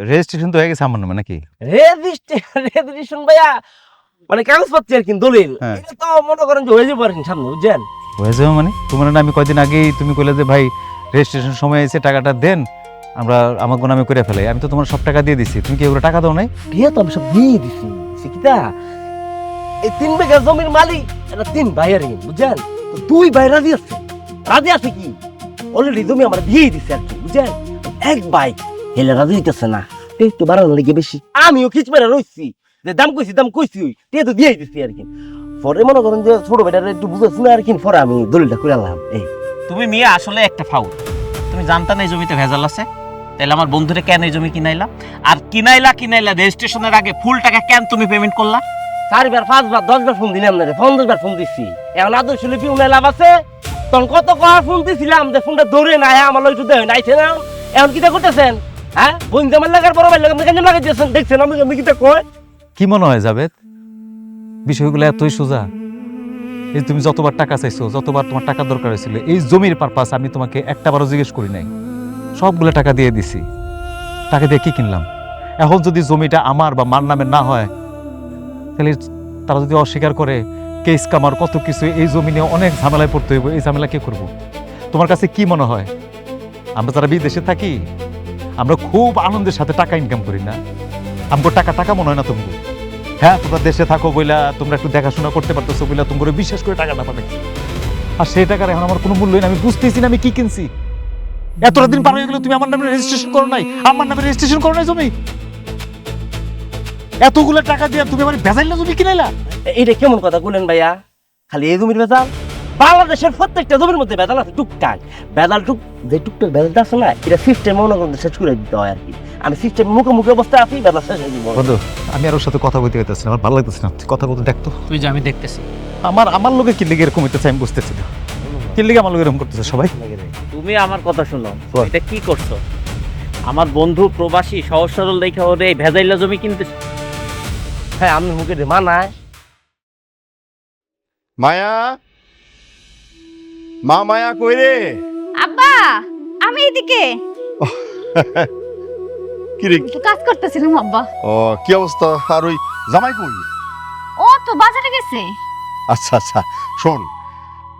রেজিস্ট্রেশন তো হয়ে গেছে আমার নামে নাকি? রেজিস্ট্রেশন ভাইয়া মানে কাগজ পাচ্ছি আর কি, দলিল। হ্যাঁ। এটা তো মনে করেন যে হয়ে যাবো আর কি সামনে, বুঝছেন? হয়ে যাবে মানে? তোমার না আমি কয়দিন আগেই তুমি কইলে যে ভাই রেজিস্ট্রেশন সময় এসে টাকাটা দেন, আমরা আমার নামে করে ফেলাই। আমি তো তোমার সব টাকা দিয়ে দিছি, তুমি কি এগুলো টাকা দাও নাই? বিয়ে তো আমি সব দিয়ে দিছি। কিতা এই 3 বিঘা জমির মালিক এটা 3 ভাইয়ের, বুঝছেন? তো 2 ভাই রাজি আছে। রাজি আছে কি অলরেডি জমি আমার দিয়ে দিছে আর কি, বুঝছেন? এক ভাই হেলে রাজি হইতেছে না, একটু বাড়ানো লেগে বেশি। আমিও খিচ মেরে রইছি যে দাম কইছি ওই তে তো দিয়ে দিছি আর কি। পরে মনে করেন যে ছোট ভাইটারে একটু বুঝাচ্ছি না আর কি, পরে আমি দলিলটা করে আনলাম। এই তুমি মিয়া আসলে একটা ফাউল। তুমি জানতা না এই জমিতে ভেজাল আছে? তাহলে আমার বন্ধুরে কেন এই জমি কিনাইলা? আর কিনাইলা রেজিস্ট্রেশনের আগে ফুল টাকা কেন তুমি পেমেন্ট করলা? 4 বার 5 বার 10 বার ফোন দিলাম না রে, 50 বার ফোন দিছি। এখন আদর্শ লিপি উনাই লাভ আছে? তখন কত কর ফোন দিছিলাম যে ফোনটা ধরে না আমার লইটু দেয় নাইছে না। এখন কিটা করতেছেন? হ্যাঁ, বোন জামাল লাগার বড় ভাই লাগা কেন লাগাই দিয়েছেন? দেখছেন আমি কিটা কয়? কি মনে হয় জাবেদ, বিষয়গুলো এতই সোজা? এই তুমি যতবার টাকা চাইছো, যতবার তোমার টাকা দরকার হয়েছিল, এই জমির পারপাস আমি তোমাকে একটাবারও জিজ্ঞেস করি নাই। সবগুলো টাকা দিয়ে দিছি। টাকা দিয়ে কি কিনলাম? এখন যদি জমিটা আমার বা মার নামে না হয়, তাহলে তারা যদি অস্বীকার করে, কেস কামার কত কিছু, এই জমি নিয়ে অনেক ঝামেলায় পড়তে হইব। এই ঝামেলা কে করব? তোমার কাছে কি মনে হয় আমরা যারা বিদেশে থাকি আমরা খুব আনন্দের সাথে টাকা ইনকাম করি না? আমগো টাকা টাকা মনে হয় না তুমি? হ্যাঁ, তোমরা দেশে থাকো বইলা, তোমরা একটু দেখাশোনা করতে পারতেছো বইলা তোমরা বিশ্বাস করে টাকাটা পাবে। আর সেই টাকার এখন আমার কোনো মূল্যই না। আমি বুঝতেছি না আমি কি কিনছি। এতটা দিন পার হয়ে গেল, তুমি আমার নামে রেজিস্ট্রেশন করো নাই, আমার নামে রেজিস্ট্রেশন করো নাই জমি। এতগুলো টাকা দিয়ে তুমি আমার ভেজাইলা জমি কিনাইলা। এটা কেমন কথা বলেন ভাইয়া? খালি এই জমির ভেজাল? বাংলাদেশের প্রত্যেকটা জমির মধ্যে ভেজাল আছে টুকটাক। ভেজাল যে টুকটাক ভেজালটা আছে না, এটা সিস্টেম মনে করেন শেষ করে দিতে হয় আর কি। আমি সিস্টেম মুখোমুখি অবস্থায় আছি, ভেজাল শেষ হয়ে দিব। বন্ধু, আমি আর ওর সাথে কথা বলতে পারতেছি না, আমার ভালো লাগতেছে না। তুই কথা বলতে দেখতো। তুই যে আমি দেখতেছি আমার লোকে কি লেগে এরকম হইতেছে আমি বুঝতেছি না। কি লেগে আমার লোক এরকম করতেছে সবাই? তুমি আমার কথা শোনো, এটা কি করছো? আমার বন্ধু প্রবাসী সহজ সরল দেখে ওরে এই ভেজাইলা জমি কিনতে। হ্যাঁ, আমি মুখে মানায়। মায়া, মা মায়া কই রে? আব্বা, আমি এদিকে কি রে? একটু কাজ করতেছিলাম আব্বা। ও, কি অবস্থা? আর ওই জামাই কই? ও তো বাজারে গেছে। আচ্ছা আচ্ছা, শোন,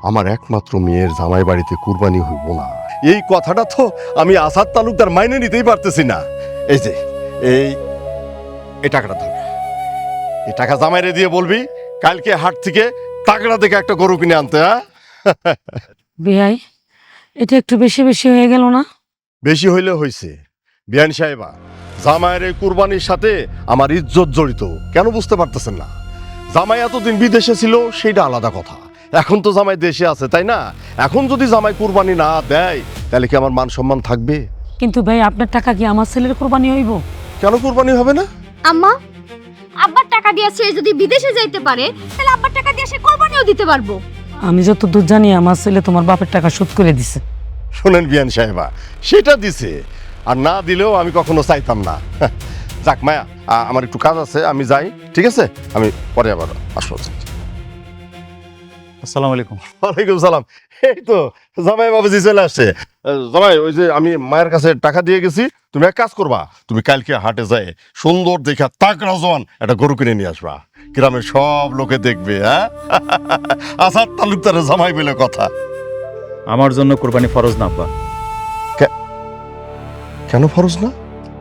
আমার একমাত্র মেয়ের জামাই বাড়িতে কুরবানি হইব না, এই কথাটা তো আমি আসাদ তালুকদার মাইনে নিতেই পারতেছি না। এই যে এই টাকাটা ধর, এই টাকা জামাইরে দিয়ে বলবি কালকে হাট থেকে টাকড়া দেখে একটা গরু কিনে আনতে। হ্যাঁ, বিয়াই, এটা একটু বেশি বেশি হয়ে গেল না? বেশি হইলে হইছে। বিয়ান সাহেবা, জামাইয়ের এই কুরবানির সাথে আমার ইজ্জত জড়িত, কেন বুঝতে পারতেছেন না? জামাই এতদিন বিদেশে ছিল সেটা আলাদা কথা, এখন তো জামাই দেশে আছে, তাই না? এখন যদি জামাই কুরবানি না দেয় তাহলে কি আমার মান সম্মান থাকবে? কিন্তু ভাই, আপনার টাকা কি আমার ছেলের কোরবানি হইব? কেন কুরবানি হবে না? আম্মা, আব্বার টাকা দিয়ে সে যদি বিদেশে যাইতে পারে তাহলে আব্বার টাকা দিয়ে সে কোরবানিও দিতে পারবো। আমি যতদূর জানি আমার ছেলে তোমার বাপের টাকা শোধ করে দিছে। শোনেন বিয়ান সাহেবা, সেটা দিছে, আর না দিলেও আমি কখনো চাইতাম না। যাক মায়া, আমার একটু কাজ আছে, আমি যাই, ঠিক আছে? আমি পরে আবার আসবো। আসসালামু আলাইকুম। ওয়ালাইকুম সালাম। এই তো জামাই বাবাজি চলে আসছে। জামাই, ওই যে আমি মায়ের কাছে টাকা দিয়ে গেছি, তুমি এক কাজ করবা, তুমি কালকে হাটে যায় সুন্দর দেখা তাকড়া জোয়ান একটা গরু কিনে নিয়ে আসবা, গ্রামের সব লোকে দেখবে। হ্যাঁ, আসাদ তালুকদারের জামাই বলে কথা। আমার জন্য কোরবানি ফরজ না আব্বা। কেন ফরজ না?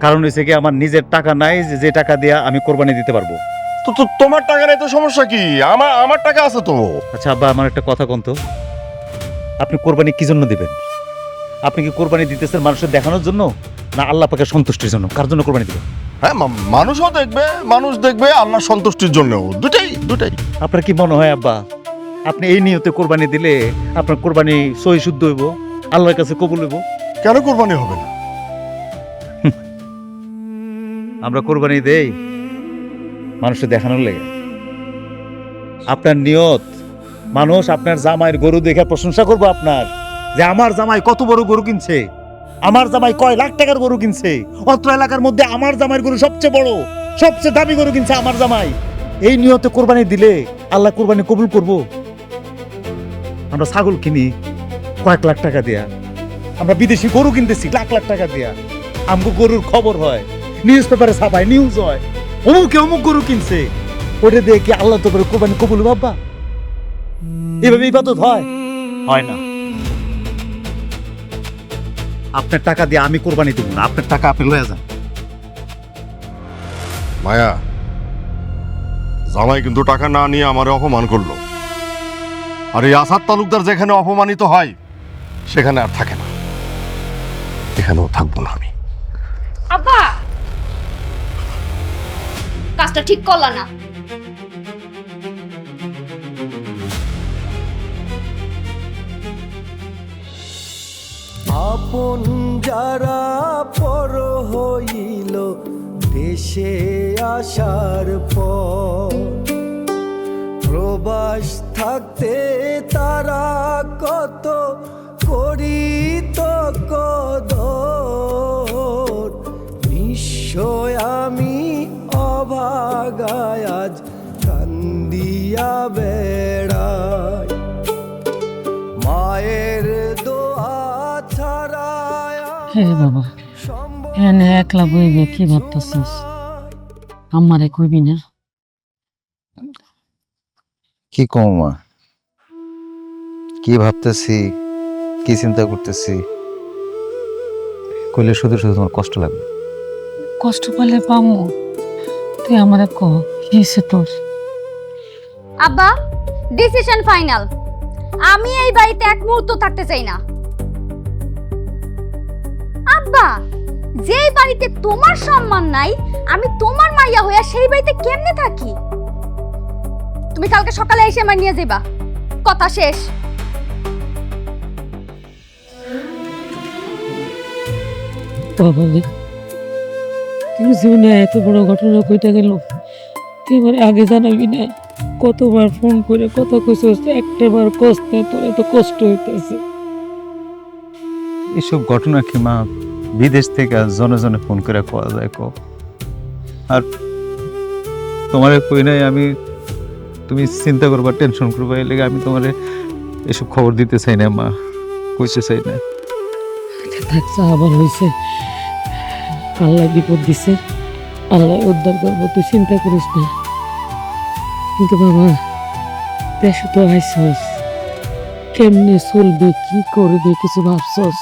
কারণ হয়েছে কি, আমার নিজের টাকা নাই যে টাকা দিয়ে আমি কোরবানি দিতে পারবো। তো তোমার টাকা নেই তো সমস্যা কি? আমার টাকা আছে তো। আচ্ছা আব্বা, আমার একটা কথা কোন তো, আপনি কোরবানি কি জন্য দিবেন? আপনি কি কোরবানি দিতেছেন মানুষের দেখানোর জন্য, না আল্লাহ পাকের সন্তুষ্টির জন্য? কার জন্য কোরবানি দিবেন? হ্যাঁ, মানুষও দেখবে, মানুষ দেখবে, আল্লাহ সন্তুষ্টির জন্যও। দুটাই। আপনার কি মনে হয় আব্বা, আপনি এই নিয়তে কোরবানি দিলে আপনার কোরবানি সহি শুদ্ধ হইব, আল্লাহর কাছে কবুল হইব? কেন কোরবানি হবে না? আমরা কোরবানি দেই মানুষের দেখানোর লেগে। আপনার নিয়ত, মানুষ আপনার জামাইয়ের গরু দেখে প্রশংসা করবো আপনার, যে আমার জামাই কত বড় গরু কিনছে, আমার জামাই কয় লাখ টাকার গরু কিনছে, অত্র এলাকার মধ্যে আমার জামাইয়ের গরু সবচেয়ে বড়, সবচেয়ে দামি গরু কিনছে আমার জামাই। এই নিয়তে কোরবানি দিলে আল্লাহ কোরবানি কবুল করব? আমরা ছাগল কিনি কয়েক লাখ টাকা দিয়া, আমরা বিদেশি গরু কিনতেছি লাখ লাখ টাকা দিয়া, আমগো গরুর খবর হয়, নিউজ পেপারে ছাপায়, নিউজ হয়, অমুক গরু কিনছে, ওটা দিয়ে কি আল্লাহ তো করে কোরবানি কবুল বাবা? এভাবে ইবাদত হয়? হয় না। আপনার টাকা দিয়ে আমি কোরবানি দেব না, আপনার টাকা আপনি লয়ে যান। মায়া, জামাই কিন্তু টাকা না নিয়ে আমারে অপমান করলো, আর এই আসাদ তালুকদার যেখানে অপমানিত হয় সেখানে আর থাকে না, এখানেও থাকবো না আমি। আব্বা, কাজটা ঠিক করলা না। আপন যারা পর হইল দেশে আসার পর, প্রবাস থাকতে তারা কত করিত কদর, নিশ্চয় আমি অভাগায় আজ কান্দিয়া বেড়াই, মায়ের দোয়া ছাড়ায় হে বাবা, এনে একলা বইবে কি ভাবতেছিস? আমারে কইবি না? কি কম মা, কি ভাবতেছি, কি চিন্তা করতেছি, কইলে শুধু শুধু তোমার কষ্ট লাগবে। কষ্ট পাইলে পামু, তুই আমারে ক কি হইছে তোর? আব্বা, ডিসিশন ফাইনাল। আমি এই বাড়িতে এক মুহূর্ত থাকতে চাই না। আব্বা, যেই বাড়িতে তোমার সম্মান নাই, আমি তোমার মাইয়া হইয়া সেই বাড়িতে কেমনে থাকি? তুমি কালকে সকালে এসে আমার নিয়ে যাবা, কথা শেষ। বাবা রে, তুই জীবনে এত বড় ঘটনা কইটা গেল, তুই আমার আগে জানাবি না? কতবার ফোন করে কথা কইছিস, একটাবার কষ্টে তোর এত কষ্ট হইতেছে। এসব ঘটনা কি মা বিদেশ থেকে জনে জনে ফোন করে কোয়া যায় কো? আর তোমারে কই নাই আমি, তুমি চিন্তা করবা, টেনশন করবা, এই লেগে আমি তোমারে এসব খবর দিতে চাই না মা, কইতে চাই না। থাকছে আবার হয়েছে, আল্লাহ বিপদ দিছে, আল্লাহ উদ্ধার করবো, তুই চিন্তা করিস না। কিন্তু বাবা, দেশ তো আইসস, কেমনে চলবে, কি করবে, কিছু ভাবছস?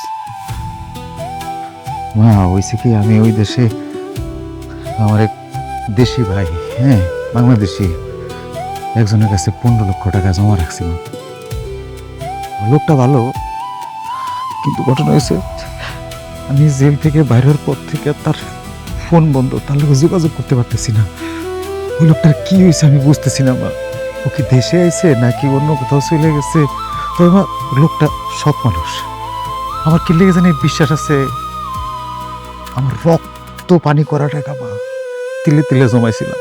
মা হয়েছে কি, আমি ওই দেশে আমার এক দেশি ভাই, হ্যাঁ বাংলাদেশি, একজনের কাছে 15 লক্ষ টাকা জমা রাখছিল। লোকটা ভালো, কিন্তু ঘটনা হয়েছে আমি জেল থেকে বাইরের পর থেকে তার ফোন বন্ধ, তার লোক যোগাযোগ করতে পারতেছি না। ওই লোকটার কি হয়েছে আমি বুঝতেছি না মা, ও কি দেশে আইছে নাকি অন্য কোথাও চলে গেছে? তবে মা লোকটা সৎ মানুষ, আমার কি লেগে জানি বিশ্বাস আছে। আমার রক্ত পানি করা টাকা মা তিলে তিলে জমাইছিলাম,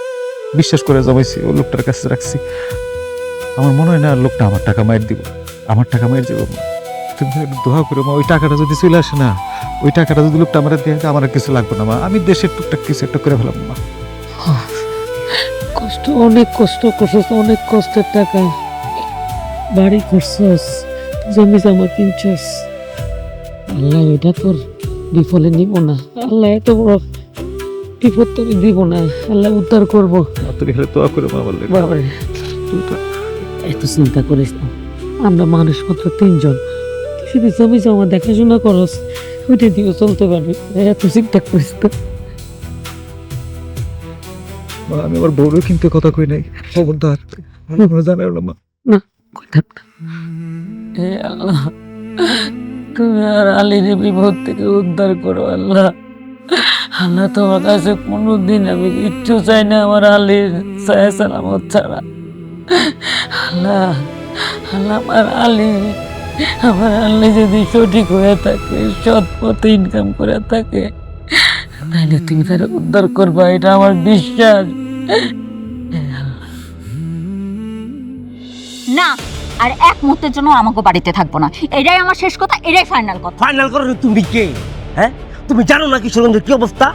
বিশ্বাস করে জমাইছি, ওই লোকটার কাছে রাখছি। আমার মনে হয় না লোকটা আমার টাকা মায়ের দিব, আমার টাকা মায়ের দিব। মা তুমি একটু দোয়া করো মা, ওই টাকাটা যদি চলে আসে না, ওই টাকাটা যদি লোকটা আমার দিয়ে দেয়, আমার আর কিছু লাগবে না মা, আমি দেশের টুকটাক কিছু একটা করে ফেলাম মা। কষ্ট, অনেক কষ্ট করছস, অনেক কষ্টের টাকা, বাড়ি করছস, জমি জমা কিনছস। আল্লাহ এটা তোর বিফলে নিব না, আল্লাহ এত বড় বিপদ তোর দিব না, আল্লাহ উদ্ধার করবো। তুমি খালি দোয়া করো মা, আমার লেগে। বাবারে এত চিন্তা করিস না, আমরা মানুষ মাত্র 3 জন, তুই শুধু জমি জমা দেখাশোনা করস, ওইটা দিয়ে চলতে পারবি, এত চিন্তা করিস না। মা আমি আমার বউরও কিন্তু কথা কই নাই, খবরদার জানাই না মা। কই থাক না। হে আল্লাহ, তুমি আর আলীর বিপদ থেকে উদ্ধার করো আল্লাহ। আল্লাহ তোমার কাছে কোনোদিন আমি কিচ্ছু চাই না আমার আলীর ছায়া সালামত ছাড়া। আল্লাহ, আল্লাহ আমার আলী যদি সঠিক হয়ে থাকে, সৎ পথে ইনকাম করে থাকে, তাহলে তুমি তারা উদ্ধার করবা, এটা আমার বিশ্বাস। না, আর এক মুহূর্তের জন্য আমাকে বাড়িতে থাকবো না, এটাই আমার শেষ কথা, এটাই ফাইনাল কথা। ফাইনাল করো তুমি কে? হ্যাঁ, তুমি জানো না কিশোরগঞ্জের কি অবস্থা?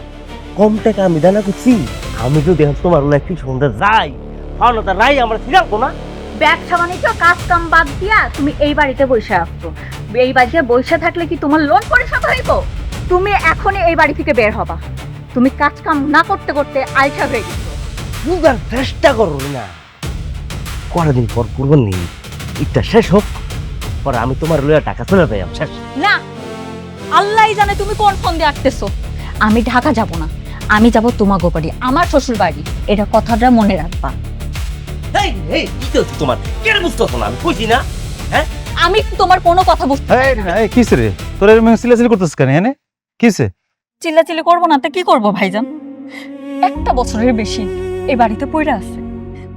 কম টাকা আমি দানা করছি, আমি যদি এখন তোমার লোক কিশোরগঞ্জে যাই, তাহলে তার রাই আমরা ফিরাবো না। ব্যবসা বাণিজ্য কাজ কাম বাদ দিয়া তুমি এই বাড়িতে বসে আসছো, এই বাড়িতে বসে থাকলে কি তোমার লোন পরিশোধ হইব? তুমি এখনই এই বাড়ি থেকে বের হবা, তুমি কাজ কাম না করতে করতে আলসা হয়ে গেছো। বুঝার চেষ্টা করো না, কয়েকদিন পর করবেন নি, এটা শেষ হোক, পরে আমি তোমার লইয়া টাকা চলে যাই শেষ। না, আল্লাহই জানে তুমি কোন ফোন দিয়ে আসতেছো। আমি ঢাকা যাব না, আমি যাব তোমাগো বাড়ি, আমার শ্বশুর বাড়ি, এটা কথাটা মনে রাখবা। এই এই কি করছো তোমার? কেন বুঝতেছো না? আমি কইছি না, হ্যাঁ আমি তোমার কোনো কথা বুঝতে এই এই কিস রে, তোর এরকম চিল্লাচিল্লি করতেছিস কেন? হ্যাঁ কিসে? চিল্লাচিল্লি করবো না তো কি করবো ভাইজান? একটা বছরের বেশি এই বাড়িতে পড়ে আছে,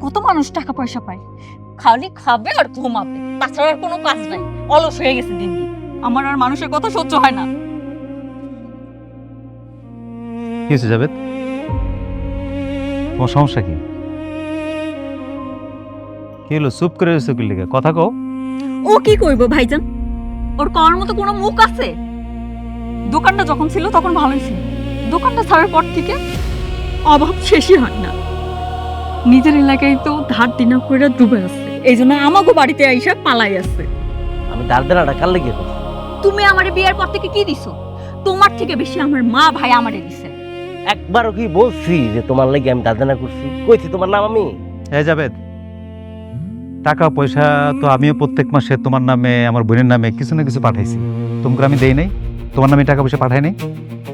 কত মানুষ টাকা পয়সা পায়, খালি খাবে আর ঘুমাবে, তাছাড়া আর কোনো কাজ নাই, অলস হয়ে গেছে দিন দিন। আমার আর মানুষের কথা সহ্য হয় না। কি হয়েছে জাবেদ, তোমার সমস্যা কি? কি হলো চুপ করে রয়েছে কি লিগা? কথা কও। ও কি কইবো ভাইজান? ওর করার মতো কোনো মুখ আছে? দোকানটা যখন ছিল তখন ভালোই ছিল, দোকানটা ছাড়ার পর থেকে অভাব শেষই হয় না। নিজের এলাকায় তো ধার দিনা করে ডুবে আছে, এই জন্য আমাকে বাড়িতে আইসা পালাই আছে। আমি দাঁড় দেনাটা কার লেগে করছি? তুমি আমারে বিয়ের পর থেকে কি দিছো? তোমার থেকে বেশি আমার মা ভাই আমারে দিছে। একবারও কি বলছি যে তোমার লাগি আমি দাঁড় দেনা করছি? কইছি তোমার নাম আমি? হ্যাঁ জাবেদ, টাকা পয়সা তো আমিও প্রত্যেক মাসে তোমার নামে আমার বোনের নামে কিছু না কিছু পাঠাইছি, তোমাকে আমি দেই নাই? তোমার নামে টাকা পয়সা পাঠাই নাই?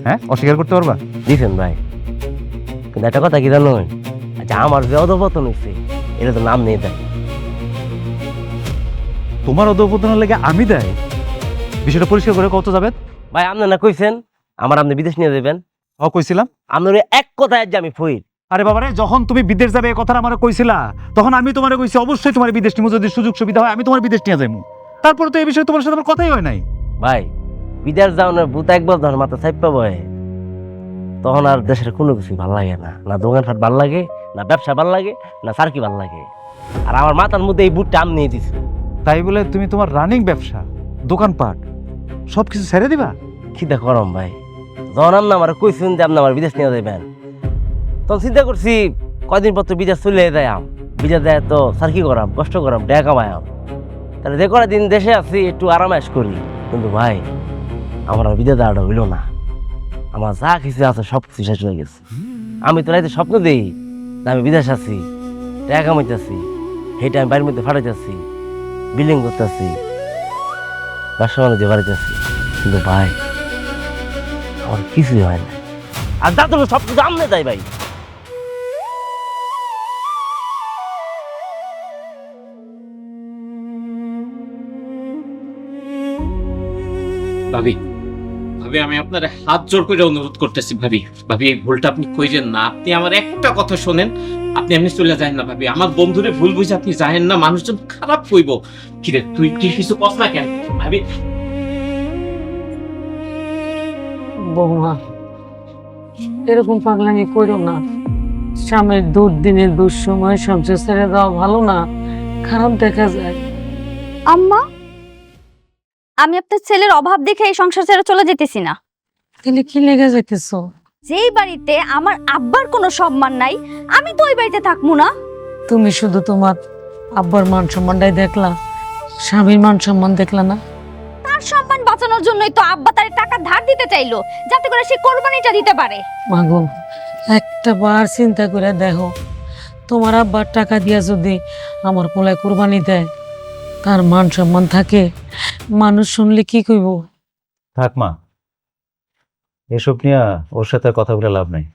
হ্যাঁ, অস্বীকার করতে পারবা? দিছেন ভাই, কিন্তু একটা কথা কি জানো? আচ্ছা, আমার যে অধপতন হয়েছে এটা তো নাম নেই দেয়। তোমার অধপতনের লেগে আমি দেয়? বিষয়টা পরিষ্কার করে কত যাবেদ? ভাই আপনি না কইছেন আমার আপনি বিদেশ নিয়ে যাবেন? কইছিলাম। আপনার এক কথায় যে আমি ফইর। আরে বাবারে, যখন তুমি বিদেশ যাবে এই কথাটা আমার কইছিলা, তখন আমি তোমার কইছি অবশ্যই তোমার বিদেশ নিমু, যদি সুযোগ সুবিধা হয় আমি তোমার বিদেশ নিয়ে যাবো। তারপরে তো এই বিষয়ে তোমার সাথে আমার কথাই হয় নাই। ভাই বিদেশ যাওয়ার ভূত একবার যখন মাথা চাপ পাবো, তখন আর দেশের কোনো কিছু ভাল লাগে না, না দোকানপাট ভাল লাগে, না ব্যবসা ভাল লাগে, না সার্কি ভাল লাগে। আর আমার মাথার মধ্যে এই বুটটা আমি নিয়ে দিছি। তাই বলে তুমি তোমার রানিং ব্যবসা, দোকানপাট সবকিছু ছেড়ে দিবা? খিদা করম ভাই, যখন আপনি আমার কইছেন যে আপনি আমার বিদেশ নিয়ে যাবেন, তখন চিন্তা করছি কয়দিন পর তো বিদেশ চলে যাইম, বিদেশ যায় তো সার্কি করাম, কষ্ট করাম, টাকা কামায়াম, তাহলে যে কটা দিন দেশে আছি একটু আরামায়েশ করি। কিন্তু ভাই আমার আর বিদেশ যাওয়াটা হইল না, আমার যা কিছু আছে সব কিছু শেষ হয়ে গেছে। আমি তো রাইতে স্বপ্ন দেই যে আমি বিদেশ আছি, টাকা কামাইতেছি, সেইটা আমি বাড়ির মধ্যে ফাটাইতেছি, বিল্ডিং করতেছি, ব্যবসা বাণিজ্য বাড়িতেছি, কিন্তু ভাই আমার কিছুই হয় না। আর যা তো সব কিছু আমনে যাই ভাই। ভাবি, ভাবি আমি আপনার হাত জোর করে অনুরোধ করতেছি ভাবি, ভাবি এই ভুলটা আপনি কইরেন না। আপনি আমার একটা কথা শোনেন, আপনি এমনি চলে যায়েন না ভাবি, আমার বন্ধুরে ভুল বুঝে আপনি যায়েন না, মানুষজন খারাপ কইব। কিরে তুই কি কিছু কস না কেন ভাবি? বৌমা, এরকম পাগলামি করো না, স্বামীর দুর্দিনের দুঃসময় সংসার ছেড়ে দেওয়া ভালো না, খারাপ দেখা যায়। আম্মা, আমি আপনার ছেলের অভাব দেখে এই সংসার ছেড়ে চলে যেতেছি না। তাহলে কি লেগে যাইতেছো? যেই বাড়িতে আমার আব্বার কোনো সম্মান নাই, আমি তো ওই বাড়িতে থাকবো না। তুমি শুধু তোমার আব্বার মান সম্মানটাই দেখলা, স্বামীর মান সম্মান দেখলা না? তার সম্মান বাঁচানোর জন্যই তো আব্বা তার টাকা ধার দিতে চাইলো, যাতে করে সে কোরবানিটা দিতে পারে। মাগো, একটা বার চিন্তা করে দেখো, তোমার আব্বার টাকা দিয়া যদি আমার পোলায় কোরবানি দেয়, তার মান সম্মান থাকে, মানুষ শুনলে কি কইব? থাক মা, এসব নিয়ে ওর সাথে আর কথা বলে লাভ নাই।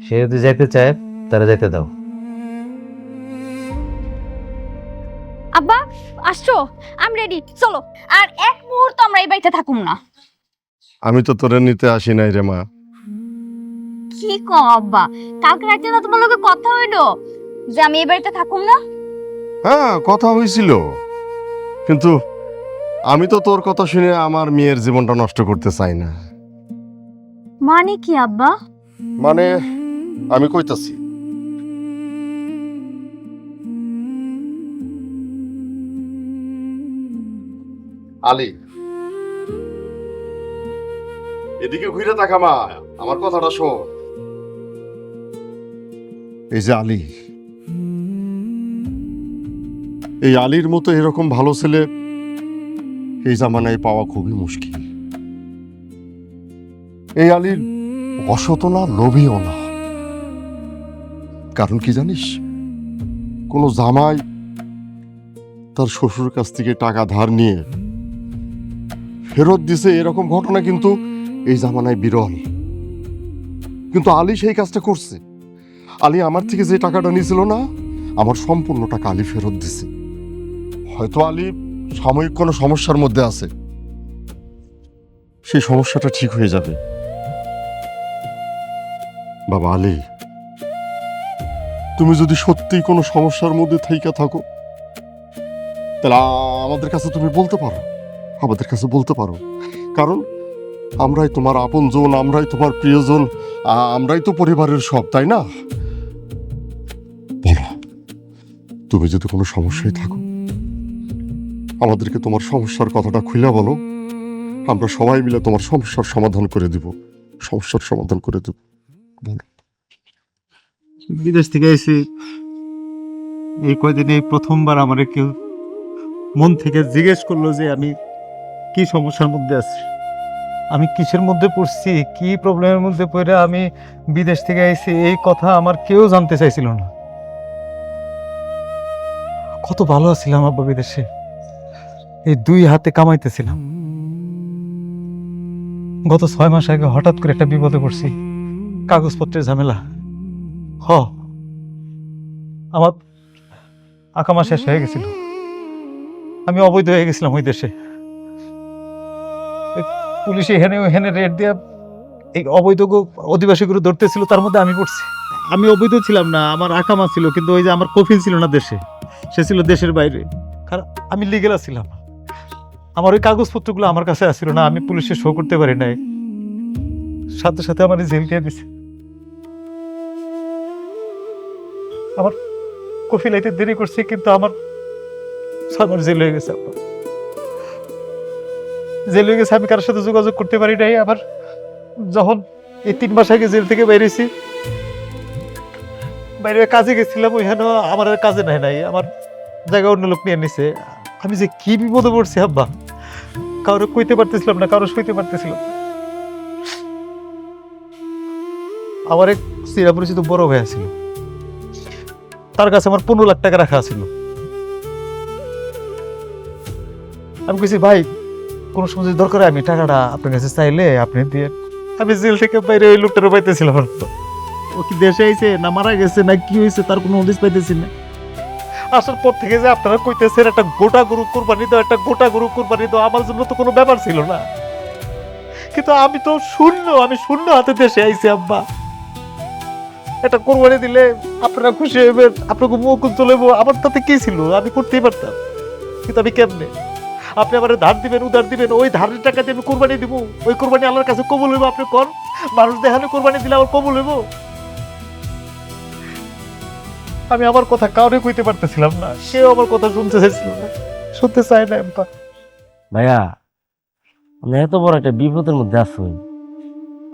সে যদি যাইতে চায় তারা যাইতে দাও। আব্বা আসছো, আমি রেডি, চলো। আর এক মুহূর্ত আমরা এই বাড়িতে থাকুম না। আমি তো তোরে নিতে আসি নাই রে মা। কি কও আব্বা, কালকে রাতে না তোমার লগে কথা হইলো যে আমি এই বাড়িতে থাকুম না? হ্যাঁ, কথা হয়েছিল, কিন্তু আমি তো তোর কথা শুনে আমার মেয়ের জীবনটা নষ্ট করতে চাই না। মানে কি আব্বা? মানে আমি কইতাছি, আলী, এদিকে ঘুরে তাকা মা, আমার কথাটা শোন। এই যে আলী, এই আলীর মতো এরকম ভালো ছেলে এই জামানায় পাওয়া খুবই মুশকিল। এই আলীর অসত না, লোভীও না। কারণ কি জানিস, কোন জামাই তার শ্বশুর কাছ থেকে টাকা ধার নিয়ে ফেরত দিছে এরকম ঘটনা কিন্তু এই জামানায় বিরল। কিন্তু আলী সেই কাজটা করছে। আলী আমার থেকে যে টাকাটা নিয়েছিল না, আমার সম্পূর্ণ টাকা আলী ফেরত দিছে। হয়তো আলী সাময়িক কোনো সমস্যার মধ্যে আছে, সেই সমস্যাটা ঠিক হয়ে যাবে। বাবা আলী, তুমি যদি সত্যিই কোনো সমস্যার মধ্যে থাইকা থাকো, তাহলে আমাদের কাছে তুমি বলতে পারো, আমাদের কাছে বলতে পারো। কারণ আমরাই তোমার আপনজন, আমরাই তোমার প্রিয়জন, আমরাই তো পরিবারের সব, তাই না? বলো, তুমি যদি কোনো সমস্যায় থাকো, আমাদেরকে তোমার সমস্যার কথাটা খুলে বলো। আমরা সবাই মিলে তোমার সমস্যার সমাধান করে দিব, সমস্যার সমাধান করে দেব। বলো। বিদেশ থেকে এসে এই কয়দিনে প্রথমবার আমার কেউ মন থেকে জিজ্ঞেস করলো যে আমি কি সমস্যার মধ্যে আছি, আমি কিসের মধ্যে পড়ছি, কি প্রবলেমের মধ্যে পড়ে আমি বিদেশ থেকে এসে, এই কথা আমার কেউ জানতে চাইছিল না। কত ভালো আছিলাম আব্বা বিদেশে, এই দুই হাতে কামাইতেছিলাম। গত 6 মাস আগে হঠাৎ করে একটা বিপদে পড়ছি, কাগজপত্রের ঝামেলা। আমার আকামা শেষ হয়ে গেছিল, আমি অবৈধ হয়ে গেছিলাম ওই দেশে। পুলিশে হেনে হেনে রেড দিয়া এই অবৈধ অধিবাসীগুলো ধরতেছিল, তার মধ্যে আমি পড়ছি। আমি অবৈধ ছিলাম না, আমার আকামা ছিল, কিন্তু ওই যে আমার কফিল ছিল না দেশে, সে ছিল দেশের বাইরে। কারণ আমি লিগেল ছিলাম, আমার ওই কাগজপত্রগুলো আমার কাছে আসছিল না, আমি পুলিশে শো করতে পারি নাই। সাথে সাথে আমার জেল দিয়ে দিছে। আমার কফিল আইতে দেরি করছে, কিন্তু আমার জেল হয়ে গেছে। জেল হয়ে গেছে, আমি কারোর সাথে যোগাযোগ করতে পারি নাই। আবার যখন এই 3 মাস আগে জেল থেকে বেরিয়েছি, বাইরে কাজে গেছিলাম, ওইখানে আমার আর কাজে নাই, আমার জায়গা অন্য লোক নিয়ে নিছে। আমি যে কি বিপদে পড়ছি আব্বা, কারো কইতে পারতেছিলাম না, কারো সইতে পারতেছিলাম না। আমার এক চিরাপরিচিত বড় ভাই ছিল, তার কাছে আমার 15 লাখ টাকা রাখা ছিল। আমি কইছি, ভাই কোন সময় যদি দরকার আমি টাকাটা আপনার কাছে চাইলে আপনি দিয়ে। আমি জেল থেকে বাইরে ওই লোকটারও পাইতেছিলাম না। ও কি দেশে আইছে না মারা গেছে না কি হয়েছে তার কোনো হদিস পাইতেছি না। আসার পর থেকে যে আপনারা কইতেছেন একটা গোটা গরু কোরবানি দাও, একটা গোটা গরু কোরবানি দাও, আমার জন্য তো কোনো ব্যাপার ছিল না। কিন্তু আমি তো আমি শূন্য হাতে দেশে আইছি আব্বা। একটা কোরবানি দিলে আপনারা খুশি হইবেন, আপনাকে মুখ চলেবো, আমার তাতে কি ছিল, আমি করতেই পারতাম। কিন্তু আমি কেমনে? আপনি আমার ধার দিবেন, উধার দিবেন, ওই ধারের টাকা দিয়ে আমি কোরবানি দিব, ওই কোরবানি আল্লাহর কাছে কবুল হইব? আপনি কোন মানুষ দেখানো কোরবানি দিলে আমার কবুল হইব? আমি আমার কথা কাউরে কইতে পারতেছিলাম না, সেও আমার কথা শুনতে চাইছিল না, শুনতে চায় না। ভাইয়া আপনি এত বড় একটা বিপদের মধ্যে আছেন,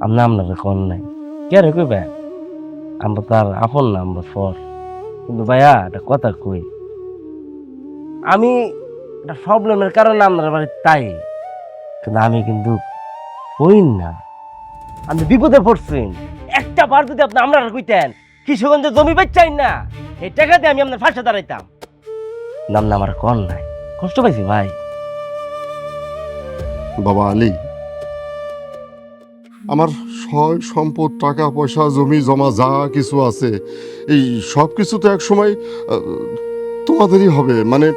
আপনি আপনার কন নাই কে রে কইবে? আমরা তার আপন না, আমরা ফর। কিন্তু ভাইয়া একটা কথা কই, আমি একটা প্রবলেমের কারণে আপনার বাড়ি তাই, কিন্তু আমি কিন্তু হইন না। আপনি বিপদে পড়ছেন, একটা বার যদি আপনি আমরা কইতেন কিশোরগঞ্জে জমি বেচাই না, এই টাকা দিয়ে আমি আপনার ফাঁসে দাঁড়াইতাম। নাম না আমার কন নাই, কষ্ট পাইছি ভাই। বাবা আলী, আমার সয় সম্পদ, টাকা পয়সা, জমি জমা যা কিছু আছে, এই সব কিছু তো এক সময় তোমাদেরই হবে, মানে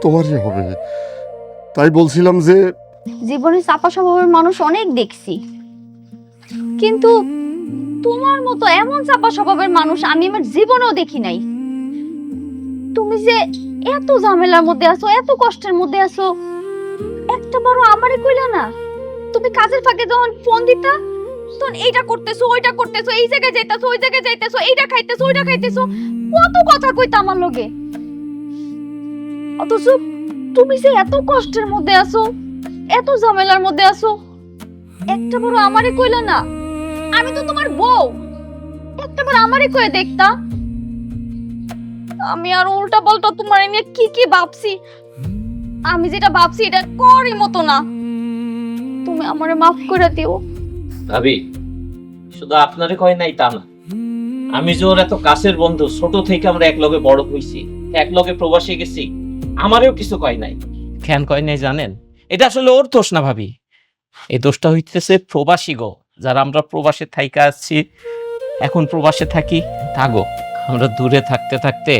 তোমারই হবে। তাই বলছিলাম যে জীবনে চাপা স্বভাবের মানুষ অনেক দেখছি, কিন্তু তোমার মতো এমন চাপা স্বভাবের মানুষ আমি আমার জীবনেও দেখি নাই। তুমি যে এত ঝামেলার মধ্যে আছো, এত কষ্টের মধ্যে আছো, একটা বড় আমারে কইলা না। তুমি কাজের ফাঁকে যখন ফোন দিতা, তখন এইটা করতেছো, ওইটা করতেছো, এই জায়গায় যাইতাছো, ওই জায়গায় যাইতাছো, এইটা খাইতেছো, ওইটা খাইতেছো, কত কথা কইতা আমার লগে। অথচ তুমি যে এত কষ্টের মধ্যে আছো, এত ঝামেলার মধ্যে আছো, একটা বড় আমারে কইলা না। আমি তো তোমার বউ, একটা বার আমারে কয়ে দেখতা। আমি আর উল্টা পাল্টা তোমার নিয়ে কি কি ভাবছি, আমি যেটা ভাবছি এটা করি মতো না। তুমি আমারে মাফ করে দিও। ভাবি শুধু আপনারে কয় নাই তা না, আমি যে ওর এত কাছের বন্ধু, ছোট থেকে আমরা এক লগে বড় হইছি, এক লগে প্রবাসে গেছি, আমারও কিছু কয় নাই। কেন কয় নাই জানেন? এটা আসলে ওর দোষ না ভাবি, এই দোষটা হইতেছে প্রবাসী গো, যারা আমরা প্রবাসে থাইকা আসছি, এখন প্রবাসে থাকি থাকো, আমরা দূরে থাকতে থাকতে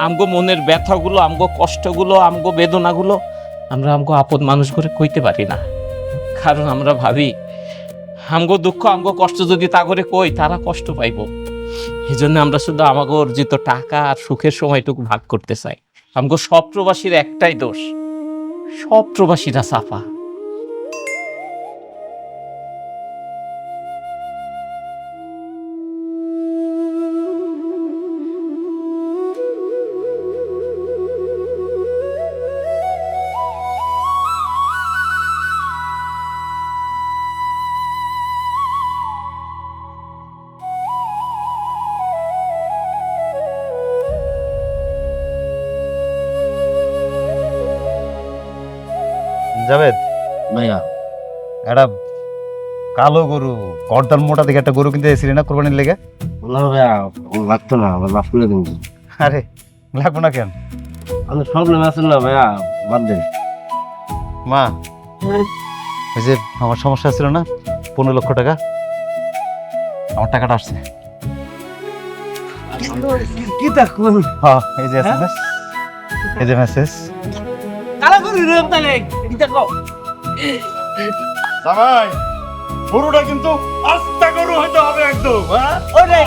আমগো মনের ব্যথাগুলো, আমগো কষ্টগুলো, আমগো বেদনাগুলো আমরা আমগো আপদ মানুষ করে কইতে পারি না। কারণ আমরা ভাবি আমগো দুঃখ, আমগো কষ্ট যদি তা করে কই তারা কষ্ট পাইব। এই জন্য আমরা শুধু আমাগো অর্জিত টাকা আর সুখের সময়টুকু ভাগ করতে চাই। আমগো সব প্রবাসীর একটাই দোষ, সব প্রবাসীরা সাফা। জাভেদ ভাইয়া একটা কালো গরু, গর্দান মোটা দেখে একটা গরু কিনতে এসেছিলি না কোরবানির লেগে? না ভাইয়া লাগতো না, আমার মাফ করে দিন। আরে লাগবো না কেন? আমি প্রবলেম আছে না ভাইয়া, বাদ দেন। মা, ওই যে আমার সমস্যা ছিল না 15 লক্ষ টাকা, আমার টাকাটা আসছে। কি দেখুন হ্যাঁ, এই যে SMS, এই যে মেসেজ। কালা করে রে তাহলে কি দেখো জামাই, গরুটা কিন্তু আস্তা গরু হইতে হবে একদম, হ্যাঁ? ওরে